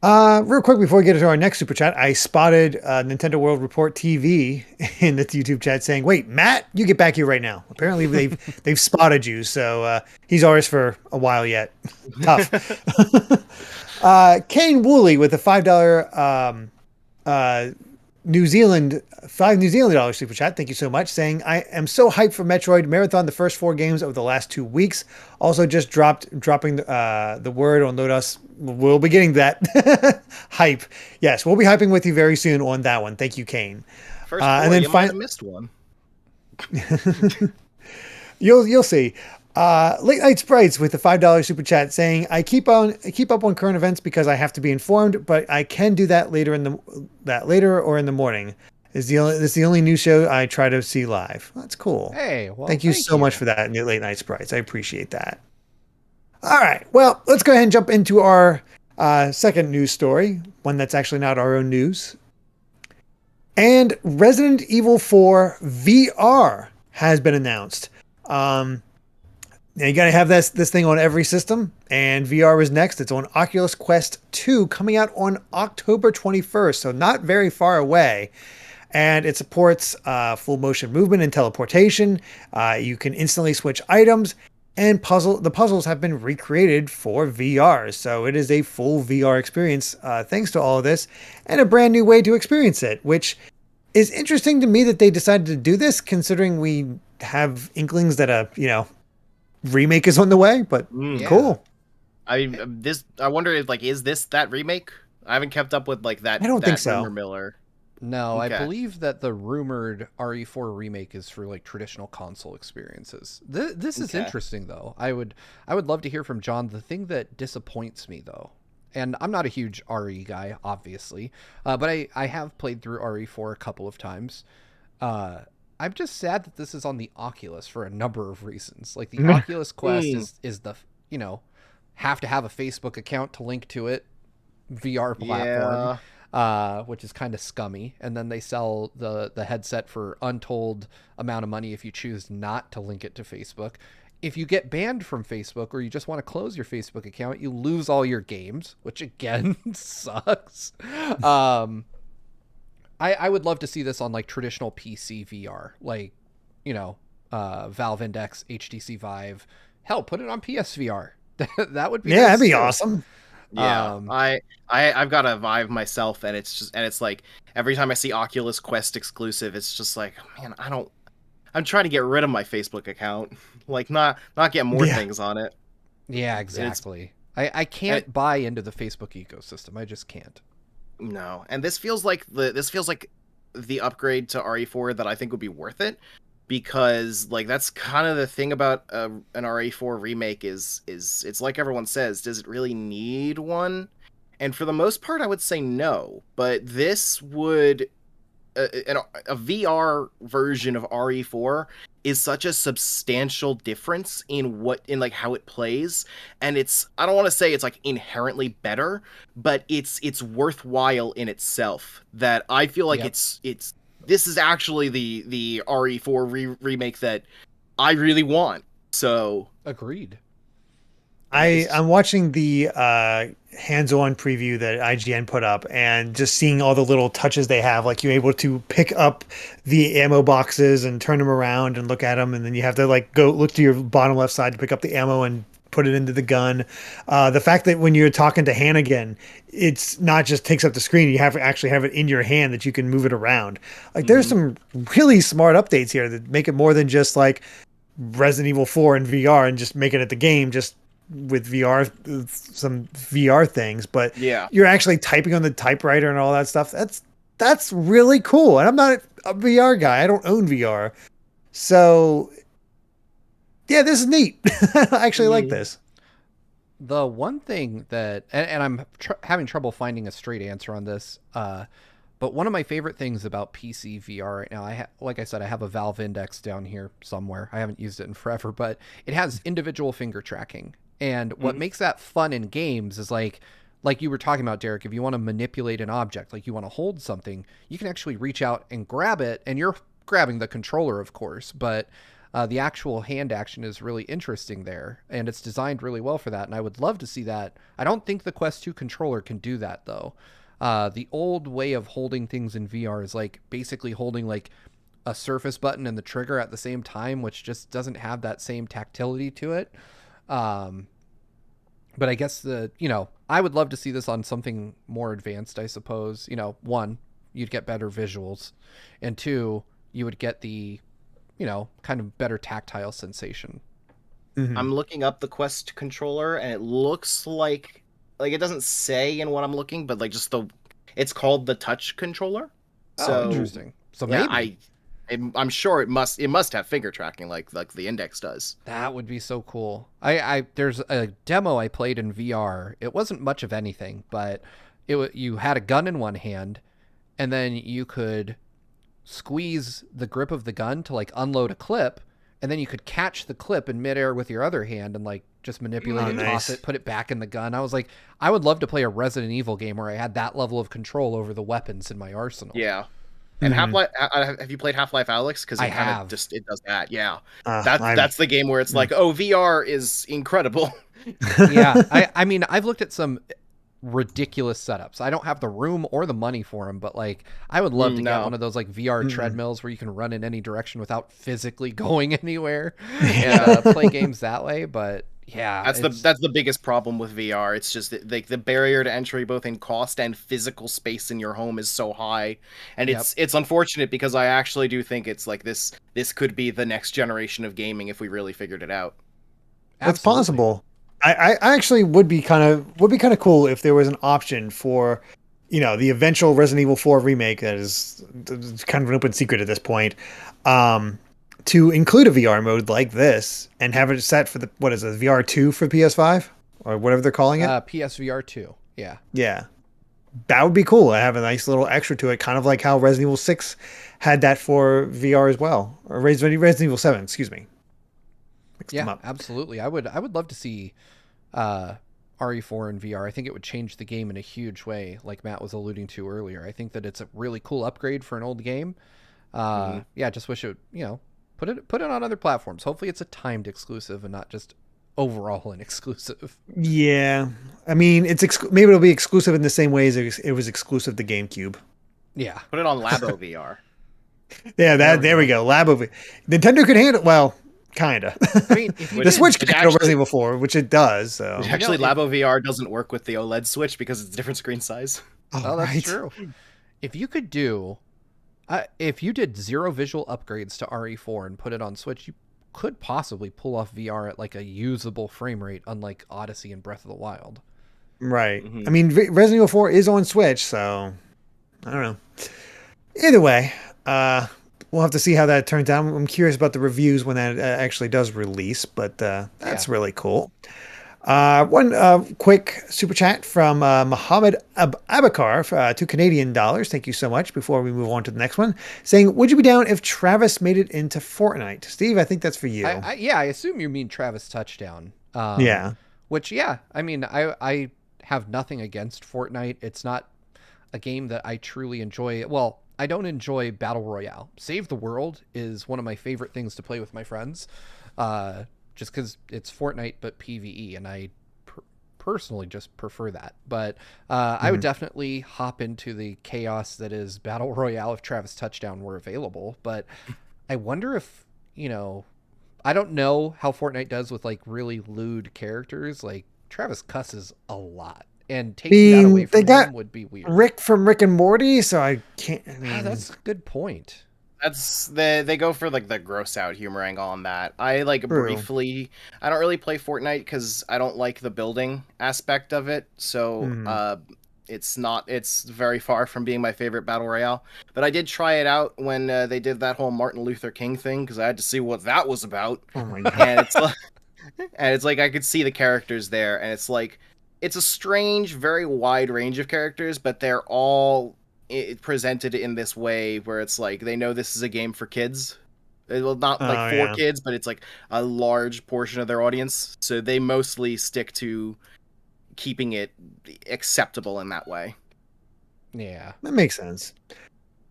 Real quick before we get into our next super chat, I spotted Nintendo World Report TV in the YouTube chat saying, "Wait, Matt, you get back here right now." Apparently they've spotted you, so he's ours for a while yet. Tough. Kane Woolley with a $5 New Zealand dollars super chat. Thank you so much. Saying, I am so hyped for Metroid Marathon, the first 4 games over the last 2 weeks. Also just dropping the word on Lotus. We'll be getting that hype. Yes, we'll be hyping with you very soon on that one. Thank you, Kane. First 4, and then you might have missed one. You'll see. Late Night Sprites with the $5 super chat saying, I keep up on current events because I have to be informed, but I can do that later or in the morning. This is the only news show I try to see live. That's cool. Hey, well, thank you so much for that, Late Night Sprites. I appreciate that. All right, well, let's go ahead and jump into our second news story, one that's actually not our own news. And Resident Evil 4 VR has been announced. Now you got to have this thing on every system, and VR is next. It's on Oculus Quest 2, coming out on October 21st, so not very far away. And it supports full motion movement and teleportation. You can instantly switch items, and the puzzles have been recreated for VR. So it is a full VR experience thanks to all of this, and a brand new way to experience it, which is interesting to me that they decided to do this, considering we have inklings that remake is on the way, but cool. I wonder if is this that remake? I haven't kept up with that. I don't think so. Rumor Miller. No, okay. I believe that the rumored RE4 remake is for traditional console experiences. This is interesting though. I would love to hear from John. The thing that disappoints me though, and I'm not a huge RE guy, obviously, but I have played through RE4 a couple of times. I'm just sad that this is on the Oculus for a number of reasons. Like the Oculus Quest is the, have to have a Facebook account to link to it, VR platform, which is kind of scummy. And then they sell the headset for untold amount of money if you choose not to link it to Facebook. If you get banned from Facebook or you just want to close your Facebook account, you lose all your games, which again sucks. I would love to see this on traditional PC VR, Valve Index, HTC Vive. Hell, put it on PSVR. That would be nice that'd be too. awesome. Yeah, I've got a Vive myself, and it's like every time I see Oculus Quest exclusive, it's just like, man, I'm trying to get rid of my Facebook account, not get more things on it. Yeah, exactly. I can't buy into the Facebook ecosystem. I just can't. No, and this feels like the upgrade to RE4 that I think would be worth it, because that's kind of the thing about an RE4 remake is it's like everyone says, does it really need one? And for the most part, I would say no. But this would a VR version of RE4 is such a substantial difference in like how it plays, and I don't want to say it's like inherently better, but it's worthwhile in itself, that I feel like it's this is actually the RE4 remake that I really want. So agreed. I'm watching the hands-on preview that IGN put up, and just seeing all the little touches they have. Like, you're able to pick up the ammo boxes and turn them around and look at them, and then you have to like go look to your bottom left side to pick up the ammo and put it into the gun. The fact that when you're talking to Hannigan, it's not just takes up the screen. You have to actually have it in your hand that you can move it around. Like, there's some really smart updates here that make it more than just like Resident Evil 4 in VR and just making it the game just with VR, some VR things, but you're actually typing on the typewriter and all that stuff. That's really cool. And I'm not a VR guy. I don't own VR. So yeah, this is neat. I actually like this. The one thing that, and I'm having trouble finding a straight answer on this, but one of my favorite things about PC VR right now, like I said, I have a Valve Index down here somewhere. I haven't used it in forever, but it has individual finger tracking. And what makes that fun in games is like you were talking about, Derek, if you want to manipulate an object, like you want to hold something, you can actually reach out and grab it, and you're grabbing the controller, of course, but the actual hand action is really interesting there, and it's designed really well for that, and I would love to see that. I don't think the Quest 2 controller can do that, though. The old way of holding things in VR is like basically holding like a surface button and the trigger at the same time, which just doesn't have that same tactility to it. But I guess I would love to see this on something more advanced, I suppose. One, you'd get better visuals, and two, you would get the, kind of better tactile sensation. I'm looking up the Quest controller, and it looks like it doesn't say in what I'm looking, but like just it's called the Touch controller. So interesting. So maybe I'm sure it must have finger tracking like the Index does. That would be so cool. There's a demo I played in VR. It wasn't much of anything, but you had a gun in one hand, and then you could squeeze the grip of the gun to like unload a clip, and then you could catch the clip in midair with your other hand and like just manipulate it, toss it, put it back in the gun. I was like, I would love to play a Resident Evil game where I had that level of control over the weapons in my arsenal. Yeah. And Half-Life, have you played Half-Life Alyx? Because it kind of just, it does that. Yeah. That's the game where it's like, oh, VR is incredible. Yeah. I mean, I've looked at some ridiculous setups. I don't have the room or the money for them, but like, I would love to get one of those like VR treadmills where you can run in any direction without physically going anywhere and play games that way. But yeah, that's the biggest problem with VR. It's just like the barrier to entry, both in cost and physical space in your home, is so high, and it's unfortunate, because I actually do think it's like this could be the next generation of gaming if we really figured it out. It's possible. I actually would be kind of cool if there was an option for, the eventual Resident Evil 4 remake that is kind of an open secret at this point. To include a VR mode like this and have it set for what is it, VR 2 for PS5 or whatever they're calling it? PSVR 2. Yeah. Yeah. That would be cool. I have a nice little extra to it, kind of like how Resident Evil 6 had that for VR as well. Or Resident Evil 7, excuse me. Mixed them up. Absolutely. I would love to see RE4 in VR. I think it would change the game in a huge way, like Matt was alluding to earlier. I think that it's a really cool upgrade for an old game. Yeah, just wish it, put it on other platforms. Hopefully it's a timed exclusive and not just overall an exclusive. Yeah. I mean, maybe it'll be exclusive in the same way as it was exclusive to GameCube. Yeah. Put it on Labo VR. Yeah, there we go. Labo. Nintendo could handle, well, kind of. I mean, the Switch can handle Resident Evil 4, which it does. So actually, Labo VR doesn't work with the OLED Switch because it's a different screen size. Oh, that's true. If you could do... if you did zero visual upgrades to RE4 and put it on Switch, you could possibly pull off VR at like a usable frame rate, unlike Odyssey and Breath of the Wild. Right. I mean, Resident Evil 4 is on Switch, so I don't know. Either way, we'll have to see how that turns out. I'm curious about the reviews when that actually does release, but that's really cool. One quick super chat from Mohammed Abakar for $2 Canadian. Thank you so much. Before we move on to the next one, saying, would you be down if Travis made it into Fortnite? Steve, I think that's for you. Yeah, I assume you mean Travis Touchdown. Yeah. Which, yeah, I mean, I have nothing against Fortnite. It's not a game that I truly enjoy. Well, I don't enjoy Battle Royale. Save the World is one of my favorite things to play with my friends. Just because it's Fortnite but PvE, and I personally just prefer that. But I would definitely hop into the chaos that is Battle Royale if Travis Touchdown were available. But I wonder if, I don't know how Fortnite does with like really lewd characters. Like Travis cusses a lot, and taking that away from him would be weird. Rick from Rick and Morty, so I can't. That's a good point. That's they go for like the gross out humor angle on that. I like briefly. I don't really play Fortnite because I don't like the building aspect of it. So it's very far from being my favorite battle royale. But I did try it out when they did that whole Martin Luther King thing because I had to see what that was about. Oh my god! And it's like I could see the characters there, and it's like it's a strange, very wide range of characters, but they're all presented in this way where it's like they know this is a game for kids. Well, not like for kids, but it's like a large portion of their audience. So they mostly stick to keeping it acceptable in that way. Yeah, that makes sense.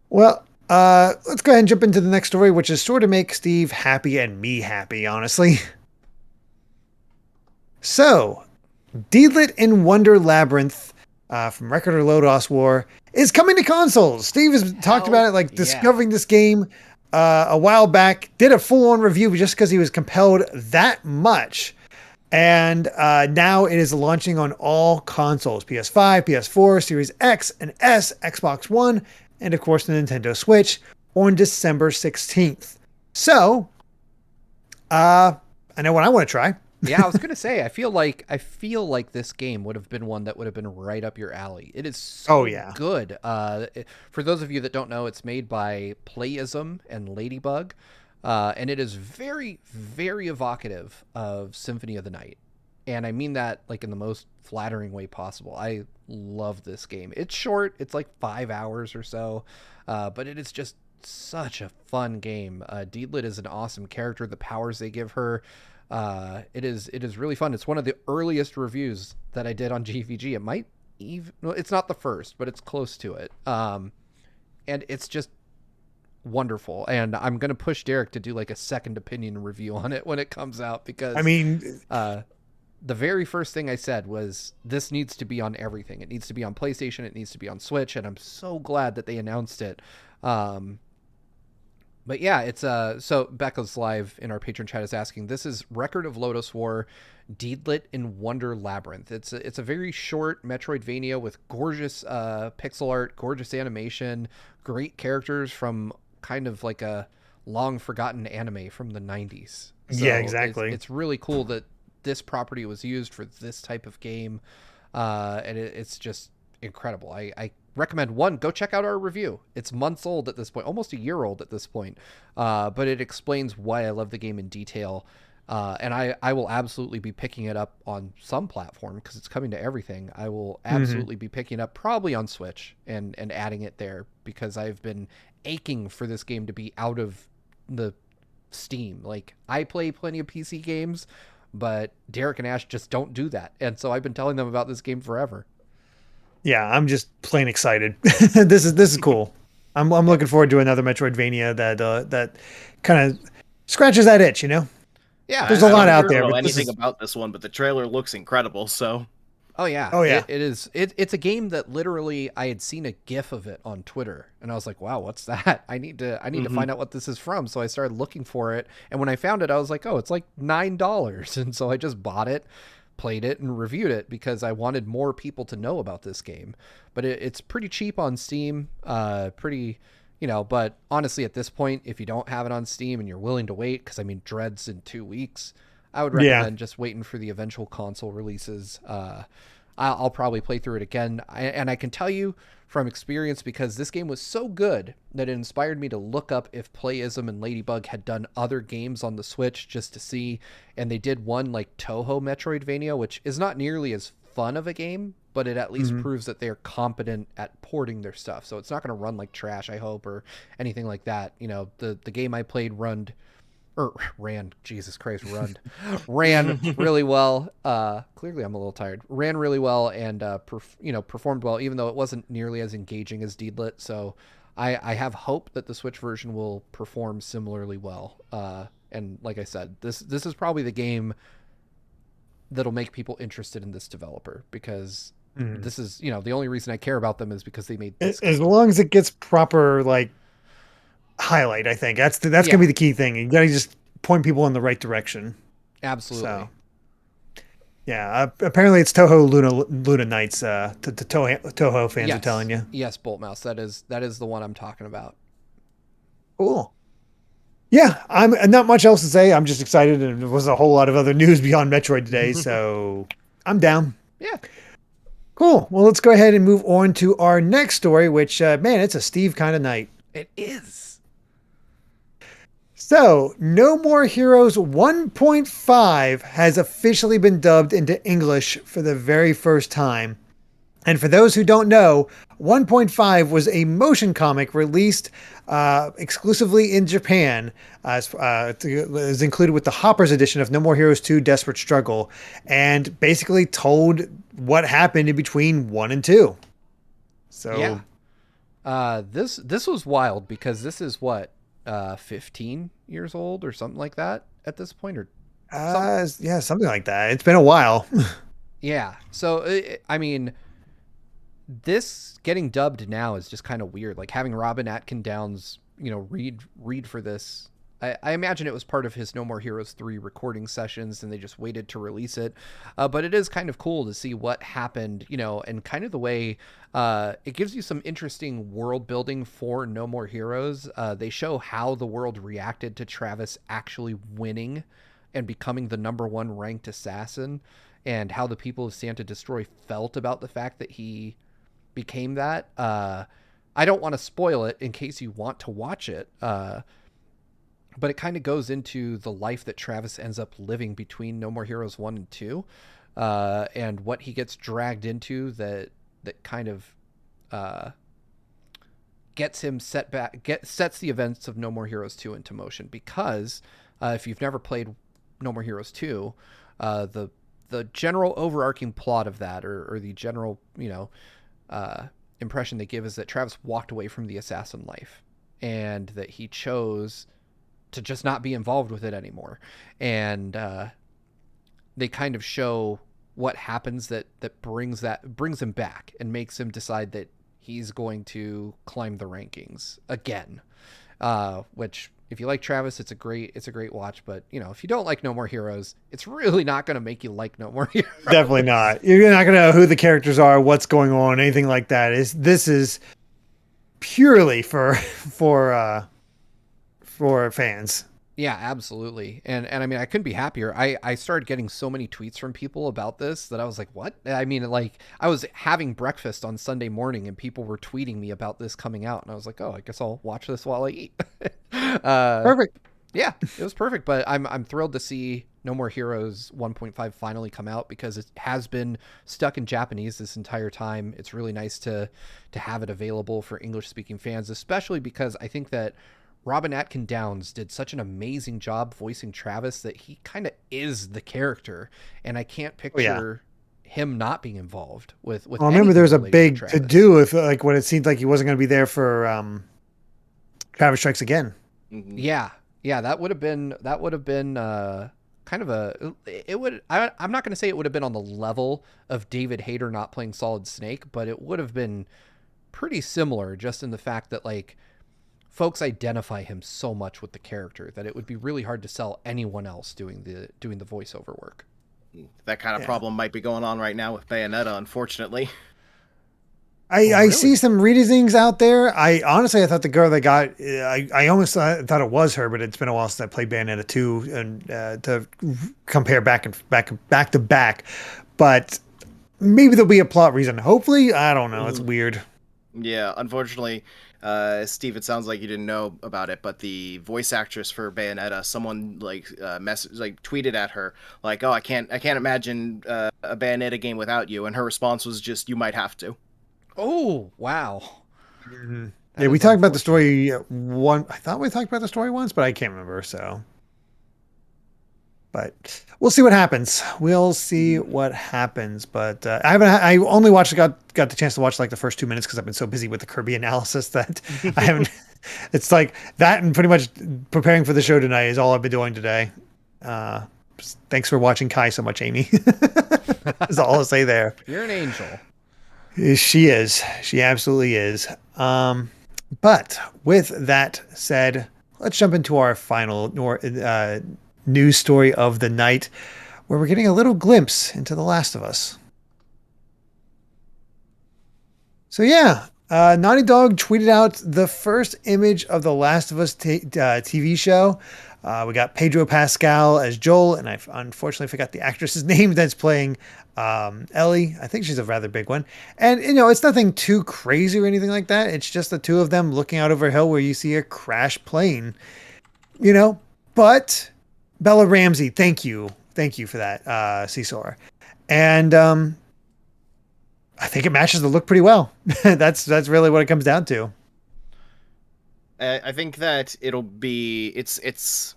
Well, let's go ahead and jump into the next story, which is sort of make Steve happy and me happy, honestly. So, Deedlit in Wonder Labyrinth from Record or Lodos War is coming to consoles. Steve has talked about it, like discovering this game a while back, did a full-on review just because he was compelled that much. And now it is launching on all consoles, PS5, PS4, Series X and S, Xbox One, and of course the Nintendo Switch on December 16th. So, I know what I want to try. Yeah, I was gonna say, I feel like this game would have been one that would have been right up your alley. It is so good. For those of you that don't know, it's made by Playism and Ladybug, and it is very, very evocative of Symphony of the Night, and I mean that like in the most flattering way possible. I love this game. It's short; it's like 5 hours or so, but it is just such a fun game. Deedlit is an awesome character. The powers they give her. It is really fun. It's one of the earliest reviews that I did on GVG. It might even, it's not the first, but it's close to it. And it's just wonderful. And I'm going to push Derek to do like a second opinion review on it when it comes out, because the very first thing I said was this needs to be on everything. It needs to be on PlayStation. It needs to be on Switch. And I'm so glad that they announced it. But yeah, it's so Becca's live in our patron chat is asking, this is Record of Lodos War, Deedlit in Wonder Labyrinth. It's a very short Metroidvania with gorgeous pixel art, gorgeous animation, great characters from kind of like a long forgotten anime from the 90s. So yeah, exactly. It's really cool that this property was used for this type of game, and it's just incredible. I recommend, one, go check out our review. It's months old at this point, almost a year old at this point, but it explains why I love the game in detail, and I will absolutely be picking it up on some platform because it's coming to everything. I will absolutely be picking it up probably on Switch and adding it there, because I've been aching for this game to be out of the Steam. Like, I play plenty of PC games, but Derek and Ash just don't do that, and so I've been telling them about this game forever. Yeah, I'm just plain excited. This is cool. I'm looking forward to another Metroidvania that kind of scratches that itch, Yeah, there's a lot out there. I don't know anything about this one, but the trailer looks incredible. So, oh yeah, it is. It's a game that literally I had seen a GIF of it on Twitter, and I was like, wow, what's that? I need to find out what this is from. So I started looking for it, and when I found it, I was like, oh, it's like $9, and so I just bought it, played it, and reviewed it because I wanted more people to know about this game. But it's pretty cheap on Steam, but honestly at this point, if you don't have it on Steam and you're willing to wait, because I mean Dread's in 2 weeks, I would recommend just waiting for the eventual console releases. I'll probably play through it again. And I can tell you from experience, because this game was so good that it inspired me to look up if Playism and Ladybug had done other games on the Switch just to see. And they did one like Toho Metroidvania, which is not nearly as fun of a game, but it at least proves that they're competent at porting their stuff. So it's not going to run like trash, I hope, or anything like that. You know, the game I played ran really well. Clearly I'm a little tired. Ran really well and performed well, even though it wasn't nearly as engaging as Deedlit. So I have hope that the Switch version will perform similarly well. And like I said, this is probably the game that'll make people interested in this developer, because this is, the only reason I care about them is because they made this as long as it gets proper like highlight. I think that's gonna be the key thing. You gotta just point people in the right direction. Absolutely. So, yeah, apparently it's Toho Luna Nights. The Toho fans are telling you. Yes, Boltmouse. That is the one I'm talking about. Cool. Yeah, I'm not much else to say. I'm just excited, and there was a whole lot of other news beyond Metroid today, so I'm down. Yeah. Cool. Well, let's go ahead and move on to our next story, which, man, it's a Steve kind of night. It is. So, No More Heroes 1.5 has officially been dubbed into English for the very first time. And for those who don't know, 1.5 was a motion comic released exclusively in Japan. It was included with the Hoppers edition of No More Heroes 2 Desperate Struggle, and basically told what happened in between 1 and 2. So yeah. This was wild, because this is what, 15 years old or something like that at this point, or yeah, something like that. It's been a while. Yeah. So I mean, this getting dubbed now is just kind of weird. Like having Robin Atkin Downes, read for this. I imagine it was part of his No More Heroes 3 recording sessions, and they just waited to release it. But it is kind of cool to see what happened, and kind of the way it gives you some interesting world building for No More Heroes. They show how the world reacted to Travis actually winning and becoming the #1 ranked assassin, and how the people of Santa Destroy felt about the fact that he became that. I don't want to spoil it in case you want to watch it. But it kind of goes into the life that Travis ends up living between No More Heroes 1 and 2, and what he gets dragged into that kind of gets him sets the events of No More Heroes 2 into motion. Because if you've never played No More Heroes 2, the general overarching plot of that, or the general impression they give, is that Travis walked away from the assassin life, and that he chose to just not be involved with it anymore. And they kind of show what happens that brings him back and makes him decide that he's going to climb the rankings again. Which, if you like Travis, it's a great watch. But if you don't like No More Heroes, it's really not going to make you like No More Heroes. Definitely not. You're not going to know who the characters are, what's going on, anything like that. This is purely for fans. Yeah, absolutely. And I mean, I couldn't be happier. I started getting so many tweets from people about this that I was like, what? I mean, like, I was having breakfast on Sunday morning and people were tweeting me about this coming out. And I was like, oh, I guess I'll watch this while I eat. Perfect. Yeah, it was perfect. But I'm thrilled to see No More Heroes 1.5 finally come out, because it has been stuck in Japanese this entire time. It's really nice to have it available for English-speaking fans, especially because I think that Robin Atkin Downes did such an amazing job voicing Travis that he kind of is the character, and I can't picture him not being involved with. Well, I remember there was a big to do with like when it seemed like he wasn't going to be there for Travis Strikes Again. Mm-hmm. Yeah, that would have been kind of a. It would. I'm not going to say it would have been on the level of David Hayter not playing Solid Snake, but it would have been pretty similar, just in the fact that like, folks identify him so much with the character that it would be really hard to sell anyone else doing the voiceover work. That kind of problem might be going on right now with Bayonetta, unfortunately. I see some readings out there. I thought the girl that got, I almost thought it was her, but it's been a while since I played Bayonetta 2 and to compare back to back. But maybe there'll be a plot reason. Hopefully, I don't know. It's weird. Yeah, unfortunately, Steve, it sounds like you didn't know about it, but the voice actress for Bayonetta, someone like tweeted at her like, "Oh, I can't imagine a Bayonetta game without you," and her response was just, "You might have to." Oh, wow. Mm-hmm. That Yeah, we is talked about the unfortunate. story one. I thought we talked about the story once, but I can't remember. So, but we'll see what happens. We'll see what happens. But I haven't. I only got the chance to watch like the first 2 minutes because I've been so busy with the Kirby analysis that I haven't. It's like that, and pretty much preparing for the show tonight is all I've been doing today. Thanks for watching Kai so much, Amy. That's all I'll say there. You're an angel. She is. She absolutely is. But with that said, let's jump into our final news story of the night, where we're getting a little glimpse into The Last of Us. So yeah, Naughty Dog tweeted out the first image of The Last of Us TV show. We got Pedro Pascal as Joel, and I unfortunately forgot the actress's name that's playing Ellie. I think she's a rather big one. And, it's nothing too crazy or anything like that. It's just the two of them looking out over a hill where you see a crash plane, But Bella Ramsey, thank you. Thank you for that, Cesar. And I think it matches the look pretty well. That's really what it comes down to. I think that it'll be it's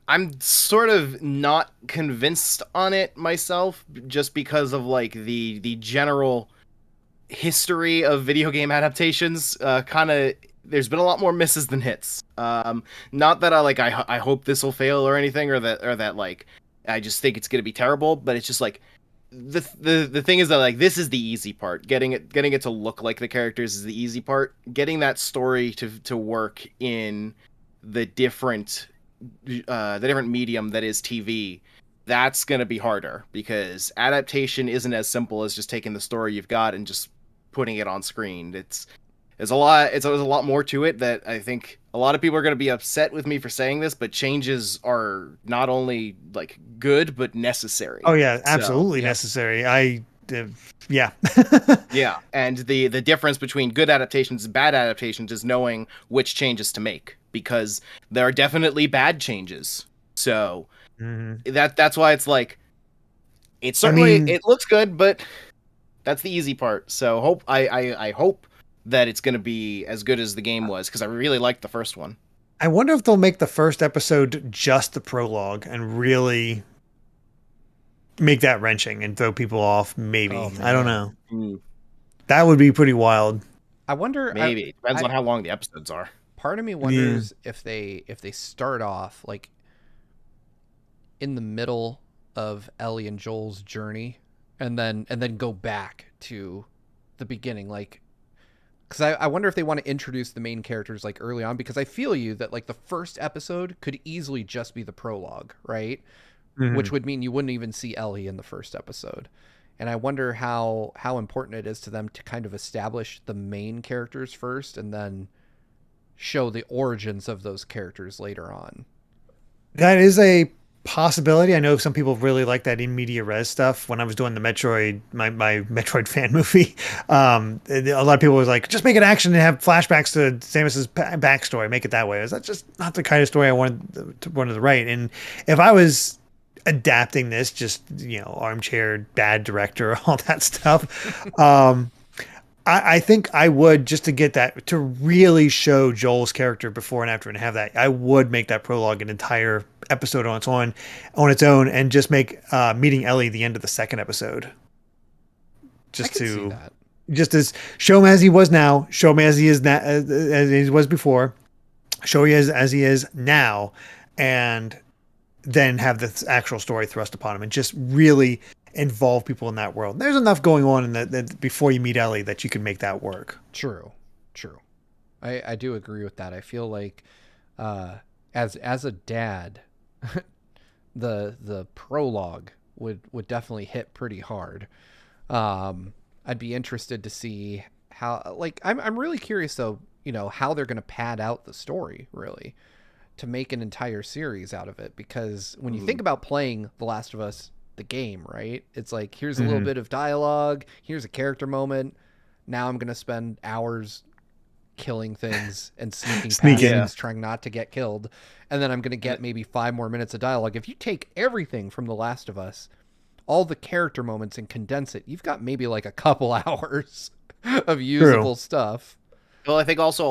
I'm sort of not convinced on it myself, just because of like the general history of video game adaptations. There's been a lot more misses than hits. Not that I hope this will fail or anything, or that like I just think it's gonna be terrible, but it's just like the thing is that like this is the easy part. Getting it to look like the characters is the easy part. Getting that story to work in the different medium that is TV, that's gonna be harder, because adaptation isn't as simple as just taking the story you've got and just putting it on screen. There's a lot more to it that I think a lot of people are going to be upset with me for saying this, but changes are not only like good but necessary. Oh yeah, absolutely necessary. Yeah. Yeah, and the difference between good adaptations and bad adaptations is knowing which changes to make, because there are definitely bad changes. So that's why it's like it certainly it looks good, but that's the easy part. So I hope that it's going to be as good as the game was, because I really liked the first one. I wonder if they'll make the first episode just the prologue and really make that wrenching and throw people off. Maybe. I don't know. That would be pretty wild. I wonder. Maybe it depends on how long the episodes are. Part of me wonders if they start off like in the middle of Ellie and Joel's journey, and then go back to the beginning, like. Because I wonder if they want to introduce the main characters like early on, because I feel you that like the first episode could easily just be the prologue, right? Which would mean you wouldn't even see Ellie in the first episode. And I wonder how important it is to them to kind of establish the main characters first and then show the origins of those characters later on. That is a possibility. I know some people really like that in media res stuff. When I was doing the Metroid, my Metroid fan movie, a lot of people was like, just make it action and have flashbacks to Samus's backstory. Make it that way. That's just not the kind of story I wanted to write. And if I was adapting this, just armchair bad director, all that stuff, I think I would, just to get that, to really show Joel's character before and after and have that, I would make that prologue an entire episode on its own, and just make meeting Ellie the end of the second episode. Just as show him as he was now, show him as he is now, as he was before, show him as he is now, and then have the actual story thrust upon him, and just really involve people in that world. There's enough going on in that before you meet Ellie that you can make that work. True. I do agree with that. I feel like as a dad, the prologue would definitely hit pretty hard. I'd be interested to see how, like, I'm really curious though, how they're going to pad out the story really to make an entire series out of it, because when you think about playing The Last of Us the game, right? It's like, here's a little bit of dialogue, here's a character moment. Now I'm going to spend hours killing things and sneaking past things, trying not to get killed. And then I'm going to get maybe 5 more minutes of dialogue. If you take everything from The Last of Us, all the character moments, and condense it, you've got maybe like a couple hours of usable stuff. Well, I think also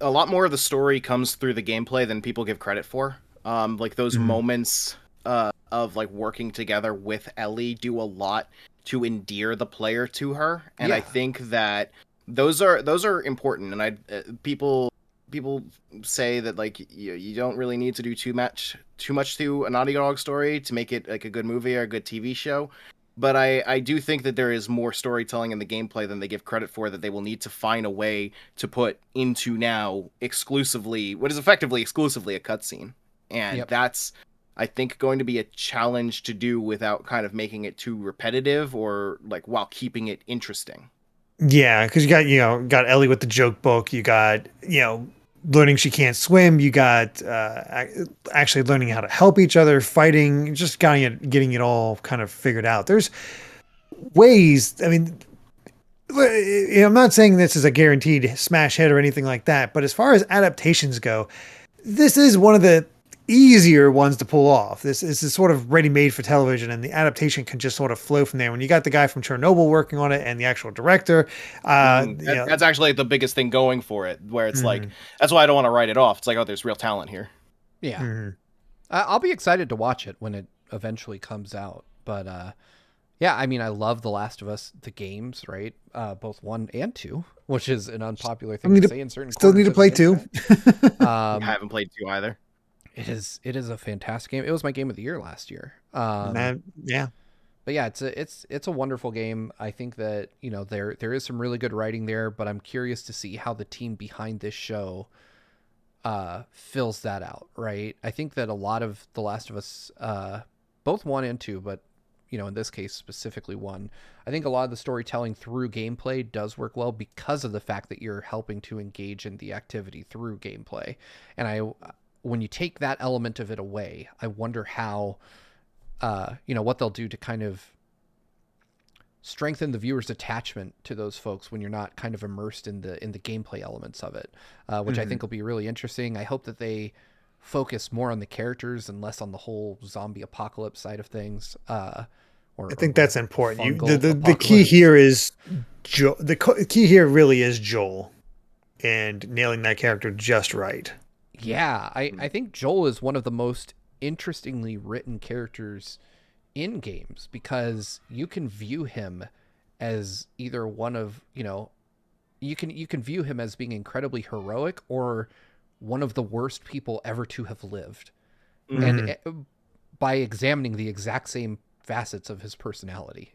a lot more of the story comes through the gameplay than people give credit for. Like those moments of like working together with Ellie do a lot to endear the player to her, and I think that those are important. And people say that like you don't really need to do too much to a Naughty Dog story to make it like a good movie or a good TV show. But I do think that there is more storytelling in the gameplay than they give credit for, that they will need to find a way to put into now exclusively, what is effectively exclusively a cutscene. And that's, I think, going to be a challenge to do without kind of making it too repetitive, or like while keeping it interesting. Yeah, because you got Ellie with the joke book. You got, learning she can't swim. You got actually learning how to help each other, fighting, just getting it all kind of figured out. There's ways. I mean, I'm not saying this is a guaranteed smash hit or anything like that, but as far as adaptations go, this is one of the easier ones to pull off. This is sort of ready-made for television, and the adaptation can just sort of flow from there. When you got the guy from Chernobyl working on it and the actual director, that's actually like the biggest thing going for it, where it's like, that's why I don't want to write it off. It's like, oh, there's real talent here. Yeah. I'll be excited to watch it when it eventually comes out. But yeah, I mean, I love The Last of Us, the games, right? Both 1 and 2, which is an unpopular thing to say in certain still need to play 2. I haven't played 2 either. It is a fantastic game. It was my game of the year last year. Yeah. But yeah, it's a wonderful game. I think that, there is some really good writing there, but I'm curious to see how the team behind this show fills that out, right? I think that a lot of The Last of Us, both 1 and 2, but in this case specifically 1, I think a lot of the storytelling through gameplay does work well because of the fact that you're helping to engage in the activity through gameplay. And when you take that element of it away, I wonder how, what they'll do to kind of strengthen the viewer's attachment to those folks when you're not kind of immersed in the gameplay elements of it, which I think will be really interesting. I hope that they focus more on the characters and less on the whole zombie apocalypse side of things. I think that's important. The key here is the key here really is Joel, and nailing that character just right. Yeah, I think Joel is one of the most interestingly written characters in games, because you can view him as either one of, you can view him as being incredibly heroic or one of the worst people ever to have lived. And by examining the exact same facets of his personality.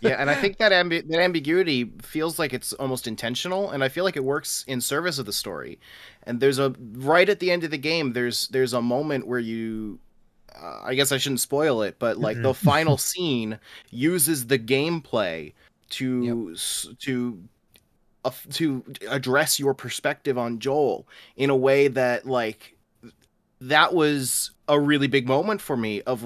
Yeah, and I think that that ambiguity feels like it's almost intentional, and I feel like it works in service of the story. And there's right at the end of the game, there's a moment where you, I guess I shouldn't spoil it, but like the final scene uses the gameplay to address your perspective on Joel in a way that, like, that was a really big moment for me of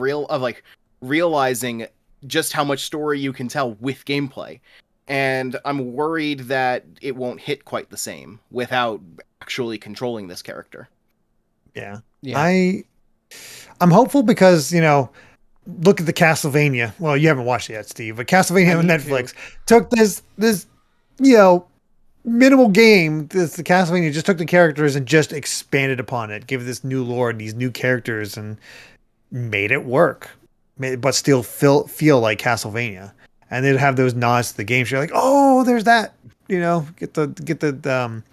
realizing just how much story you can tell with gameplay. And I'm worried that it won't hit quite the same without actually controlling this character. Yeah. I'm hopeful because, look at the Castlevania. Well, you haven't watched it yet, Steve, but Castlevania on Netflix took this, minimal game. The Castlevania just took the characters and just expanded upon it, gave it this new lore and these new characters, and made it work, but still feel like Castlevania. And they'd have those nods to the game. So you're like, oh, there's that. Get the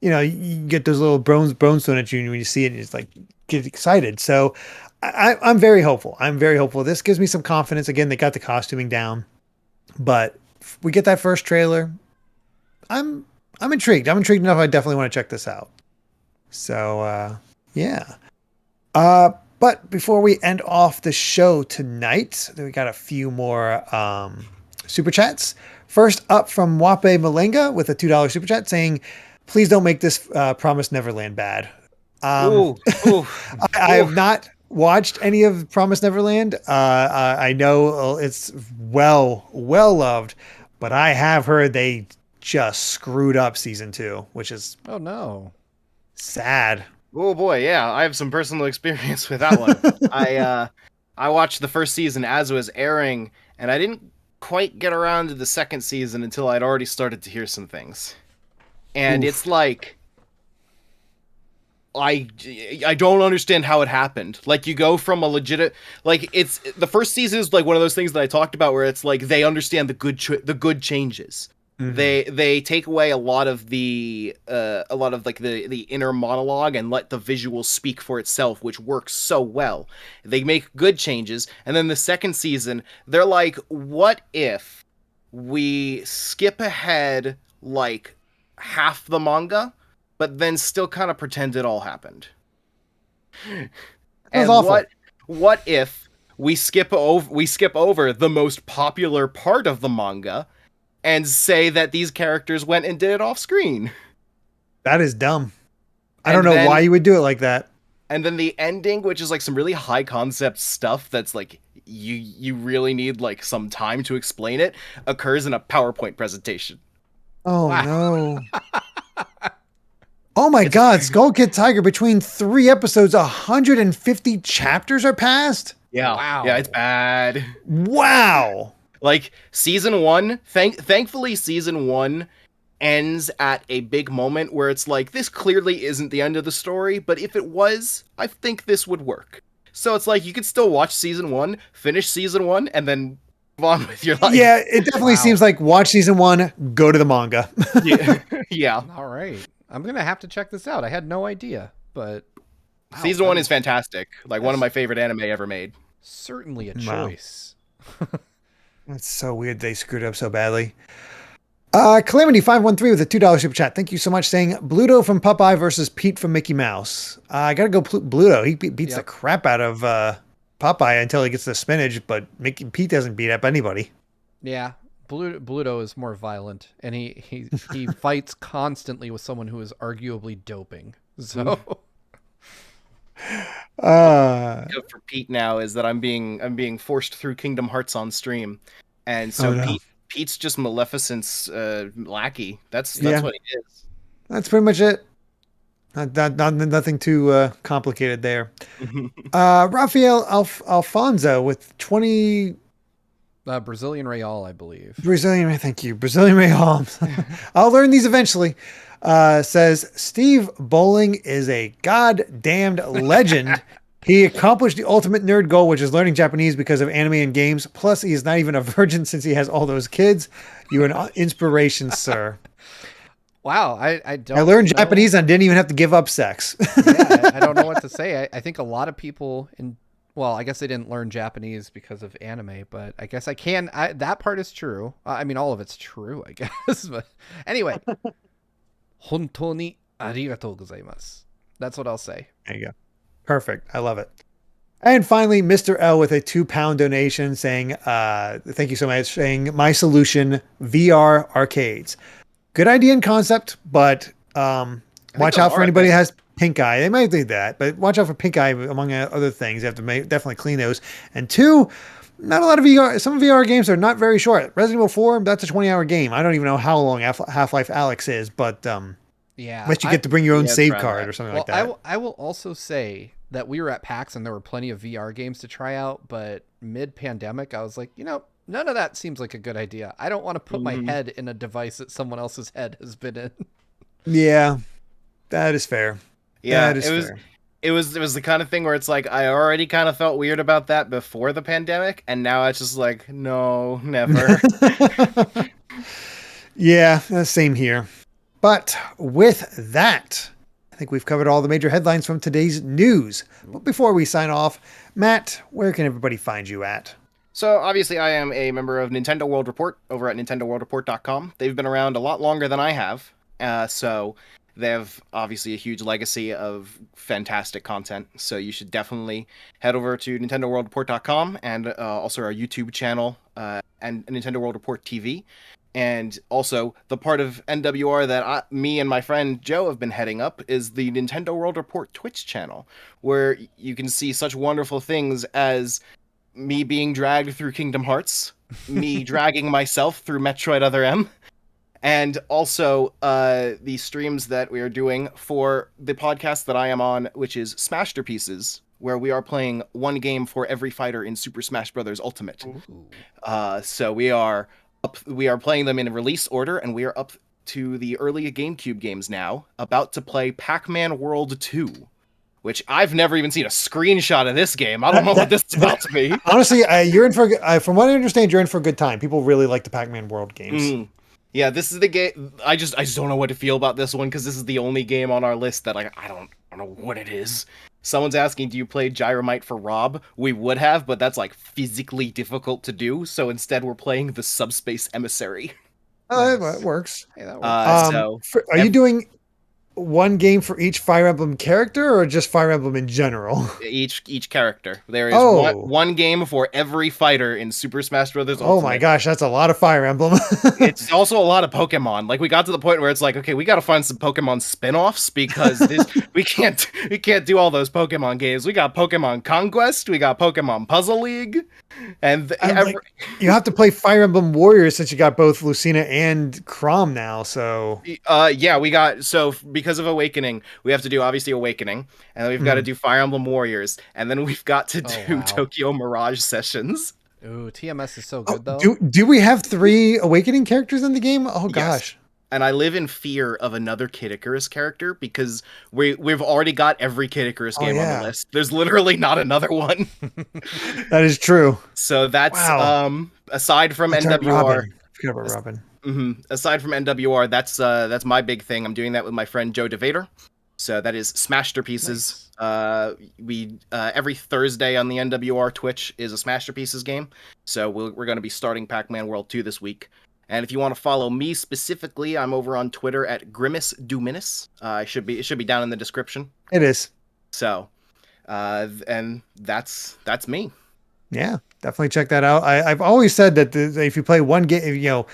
you get those little bones thrown at you when you see it, and it's like, get excited. So I'm very hopeful. This gives me some confidence. Again, they got the costuming down, but if we get that first trailer, I'm intrigued. I'm intrigued enough. I definitely want to check this out. So yeah. But before we end off the show tonight, we got a few more super chats. First up from Wape Malenga with a $2 super chat saying, "Please don't make this Promised Neverland bad." I have not watched any of Promised Neverland. I know it's well loved, but I have heard they just screwed up season 2, which is Oh no. sad. Oh boy, yeah, I have some personal experience with that one. I watched the first season as it was airing, and I didn't quite get around to the second season until I'd already started to hear some things. And Oof. it's like I don't understand how it happened. Like, you go from a legit, like, it's the first season is like one of those things that I talked about where it's like they understand the good changes. Mhm. They take away a lot of like the inner monologue and let the visual speak for itself, which works so well. They make good changes, and then the second season they're like, what if we skip ahead like half the manga, but then still kind of pretend it all happened? That's And awful. what if we skip over the most popular part of the manga and say that these characters went and did it off screen? That is dumb. I don't And know why then you would do it like that. the ending, which is like some really high concept stuff that's like you really need like some time to explain it, occurs in a PowerPoint presentation. Oh Wow. no. Oh my It's God, Skull Kid Tiger, between 3 episodes, 150 chapters are passed? yeah. Wow. Yeah, it's bad. Wow. Like, season 1, thankfully season 1 ends at a big moment where it's like, this clearly isn't the end of the story, but if it was, I think this would work. So it's like, you could still watch season 1, finish season 1, and then move on with your life. Yeah, it definitely Wow. seems like watch season 1, go to the manga. Yeah. Yeah. All right. I'm going to have to check this out. I had no idea, but wow, Season that 1 is fantastic. Like, one of that's my favorite anime ever made. certainly a Wow. choice. It's so weird they screwed up so badly. Calamity513 with a $2 super chat. Thank you so much, saying Bluto from Popeye versus Pete from Mickey Mouse. I gotta go Bluto. He beats the Yep. crap out of Popeye until he gets the spinach, but Pete doesn't beat up anybody. Yeah. Bluto is more violent, and he fights constantly with someone who is arguably doping. So Good for Pete now is that I'm being forced through Kingdom Hearts on stream, and so Oh, no. Pete's just Maleficent's lackey. That's Yeah. what he is. That's pretty much it. Nothing too complicated there. Rafael Alfonso with 20 Brazilian Real, I believe. Brazilian. Thank you, Brazilian Real. I'll learn these eventually. Says Steve Bowling is a goddamned legend. He accomplished the ultimate nerd goal, which is learning Japanese because of anime and games. Plus, he is not even a virgin since he has all those kids. You're an inspiration, sir. Wow, I don't. I learned know. Japanese and didn't even have to give up sex. Yeah, I don't know what to say. I think a lot of people well, I guess they didn't learn Japanese because of anime, but I guess that part is true. I mean, all of it's true, I guess. But anyway, 本当にありがとうございます. That's what I'll say. There you go. Perfect. I love it. And finally, Mr. L with a £2 donation saying, thank you so much, saying, my solution, VR arcades. Good idea and concept, but watch out for anybody who has pink eye. They might do that, but watch out for pink eye among other things. You have to definitely clean those. And 2, not a lot of VR. Some VR games are not very short. Resident Evil 4, that's a 20-hour game. I don't even know how long Half-Life Alyx is, but Yeah. unless you get to bring your own Yeah, save try card that. or something Well, like that. I will also say that we were at PAX and there were plenty of VR games to try out, but mid-pandemic, I was like, none of that seems like a good idea. I don't want to put my head in a device that someone else's head has been in. Yeah, that is fair. Yeah, That is fair. it was the kind of thing where it's like, I already kind of felt weird about that before the pandemic, and now it's just like, no, never. Yeah, same here. But with that, I think we've covered all the major headlines from today's news. But before we sign off, Matt, where can everybody find you at? So obviously I am a member of Nintendo World Report over at nintendoworldreport.com. They've been around a lot longer than I have. So they have obviously a huge legacy of fantastic content. So you should definitely head over to nintendoworldreport.com and also our YouTube channel and Nintendo World Report TV. And also, the part of NWR that me and my friend Joe have been heading up is the Nintendo World Report Twitch channel, where you can see such wonderful things as me being dragged through Kingdom Hearts, me dragging myself through Metroid Other M, and also the streams that we are doing for the podcast that I am on, which is Smasterpieces, where we are playing one game for every fighter in Super Smash Bros. Ultimate. So we are playing them in release order, and we are up to the early GameCube games now, about to play Pac-Man World 2, which I've never even seen a screenshot of this game. I don't know what this is about to be. Honestly, you're in for from what I understand, you're in for a good time. People really like the Pac-Man World games. Yeah, this is the game. I just don't know what to feel about this one, because this is the only game on our list that I don't know what it is. Someone's asking, do you play Gyromite for Rob? We would have, but that's like physically difficult to do. So instead, we're playing the Subspace Emissary. Oh, that works. Hey, that works. Are you doing one game for each Fire Emblem character, or just Fire Emblem in general? Each character. There is one game for every fighter in Super Smash Bros. Ultimate. Oh my gosh, that's a lot of Fire Emblem. It's also a lot of Pokemon. Like, we got to the point where it's like, okay, we got to find some Pokemon spin-offs, because we can't do all those Pokemon games. We got Pokemon Conquest, we got Pokemon Puzzle League, and you have to play Fire Emblem Warriors since you got both Lucina and Chrom now. So yeah, we got because of Awakening, we have to do obviously Awakening, and then we've got to do Fire Emblem Warriors, and then we've got to do Tokyo Mirage Sessions. Ooh, TMS is so good though. Do we have 3 Awakening characters in the game? Oh gosh. Yes. And I live in fear of another Kid Icarus character, because we've already got every Kid Icarus game on the list. There's literally not another one. That is true. So that's aside from NWR. Forget about Robin. Aside from NWR, that's my big thing. I'm doing that with my friend Joe DeVader. So that is Smasterpieces. Nice. We every Thursday on the NWR Twitch is a Smasterpieces game. So we're going to be starting Pac-Man World 2 this week. And if you want to follow me specifically, I'm over on Twitter at Grimace Duminis. It should be down in the description. It is. So, and that's me. Yeah, definitely check that out. I've always said that if you play one game,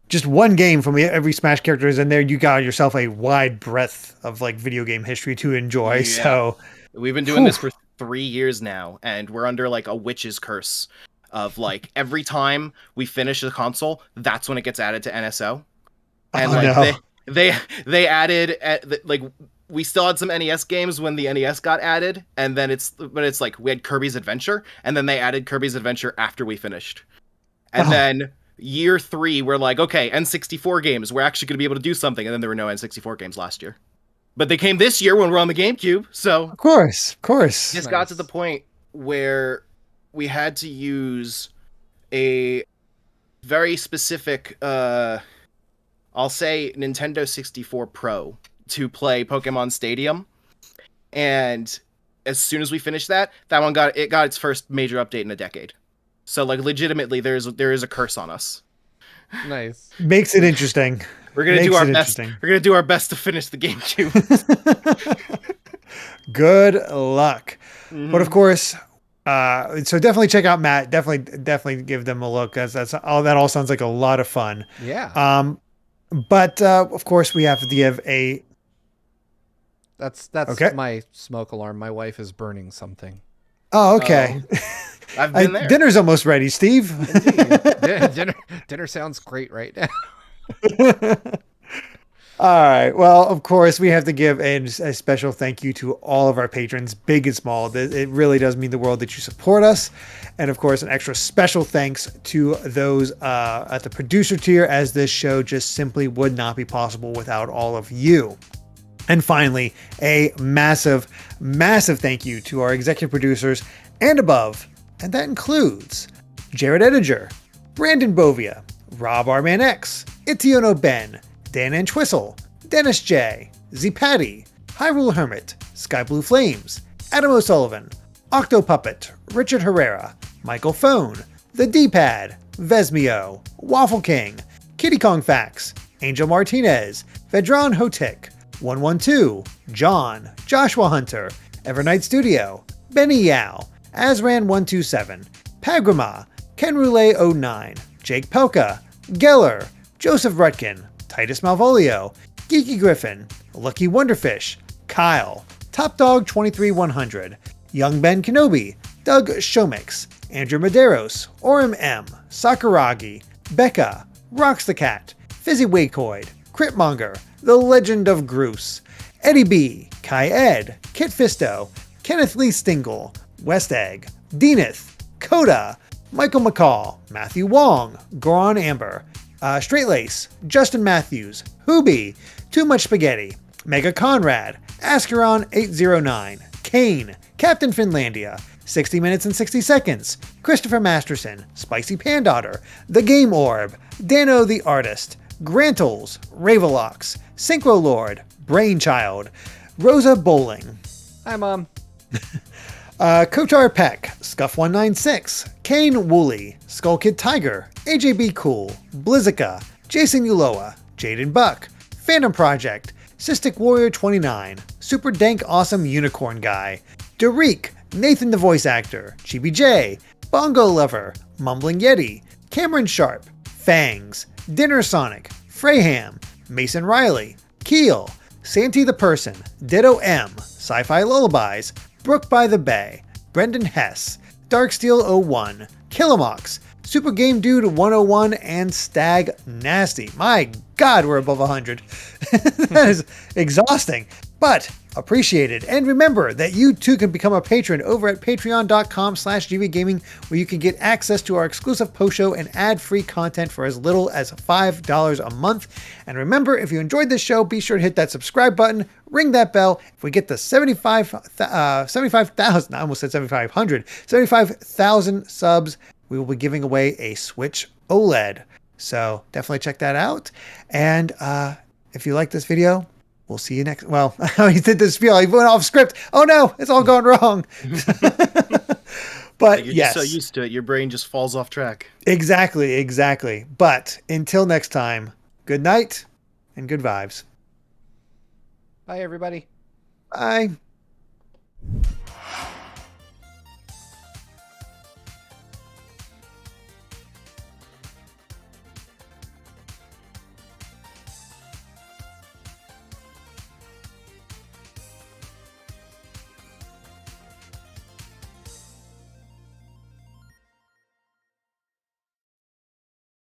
just one game from every Smash character is in there, you got yourself a wide breadth of like video game history to enjoy. Yeah. So we've been doing this for 3 years now, and we're under like a witch's curse of like every time we finish the console, that's when it gets added to NSO. And they added like, we still had some NES games when the NES got added, and then it's like we had Kirby's Adventure, and then they added Kirby's Adventure after we finished. And then year 3, we're like, okay, N64 games, we're actually going to be able to do something. And then there were no N64 games last year. But they came this year when we're on the GameCube, so... Of course. Just got to the point where we had to use a very specific, I'll say Nintendo 64 Pro to play Pokemon Stadium. And as soon as we finished that one got its first major update in a decade. So like legitimately there is a curse on us. Nice. Makes it interesting. We're going to do our best. We're going to do our best to finish the GameCube. Good luck. Mm-hmm. But of course, so definitely check out Matt. Definitely give them a look. That all sounds like a lot of fun. Yeah. But of course we have to give a. That's okay. My smoke alarm. My wife is burning something. Oh, okay. I've been there. Dinner's almost ready, Steve. Dinner sounds great right now. All right. Well, of course, we have to give a special thank you to all of our patrons, big and small. It really does mean the world that you support us. And of course, an extra special thanks to those at the producer tier, as this show just simply would not be possible without all of you. And finally, a massive, massive thank you to our executive producers and above. And that includes Jared Edinger, Brandon Bovia, Rob Arman X, Itiono Ben, Dan Antwistle, Dennis J, Z Patty, Hyrule Hermit, Sky Blue Flames, Adam O'Sullivan, Octo Puppet, Richard Herrera, Michael Phone, The D-Pad, Vesmio, Waffle King, Kitty Kong Fax, Angel Martinez, Vedran Hotik, 112, John, Joshua Hunter, Evernight Studio, Benny Yao, Azran127, Pagrama, Ken Roulette 09, Jake Pelka, Geller, Joseph Rutkin, Titus Malvolio, Geeky Griffin, Lucky Wonderfish, Kyle, Top Dog 23100, Young Ben Kenobi, Doug Shomix, Andrew Medeiros, Orem M, Sakuragi, Becca, Rocks the Cat, Fizzy Wakehoid, Critmonger, The Legend of Groose, Eddie B, Kai Ed, Kit Fisto, Kenneth Lee Stingle, West Egg, Deaneth, Coda, Michael McCall, Matthew Wong, Goron Amber, Straight Lace, Justin Matthews, Hoobie, Too Much Spaghetti, Mega Conrad, Ascaron 809, Kane, Captain Finlandia, 60 Minutes and 60 Seconds, Christopher Masterson, Spicy Pandotter, The Game Orb, Dano the Artist, Grantles, Ravelox, Synchro Lord, Brainchild, Rosa Bowling. Hi, Mom. Kotar Peck, Scuff196, Kane Woolley, Skull Kid Tiger, AJB Cool, Blizzica, Jason Uloa, Jaden Buck, Phantom Project, Cystic Warrior 29, Super Dank Awesome Unicorn Guy, Derek, Nathan the Voice Actor, Chibi J, Bongo Lover, Mumbling Yeti, Cameron Sharp, Fangs, Dinner Sonic, Freyham, Mason Riley, Keel, Santi the Person, Ditto M, Sci-Fi Lullabies, Brook by the Bay, Brendan Hess, Darksteel 01, Killamox, Super Game Dude 101, and Stag Nasty. My God, we're above 100. That is exhausting, but appreciated. And remember that you too can become a patron over at patreon.com/gvgaming, where you can get access to our exclusive post-show and ad-free content for as little as $5 a month. And remember, if you enjoyed this show, be sure to hit that subscribe button, ring that bell. If we get to 75,000, I almost said 7,500, 75,000 subs, we will be giving away a Switch OLED. So definitely check that out. And if you like this video, we'll see you next. Well, he did this spiel. He went off script. Oh no, it's all gone wrong. But you're yes, just so used to it, your brain just falls off track. Exactly. But until next time, good night and good vibes. Bye, everybody. Bye.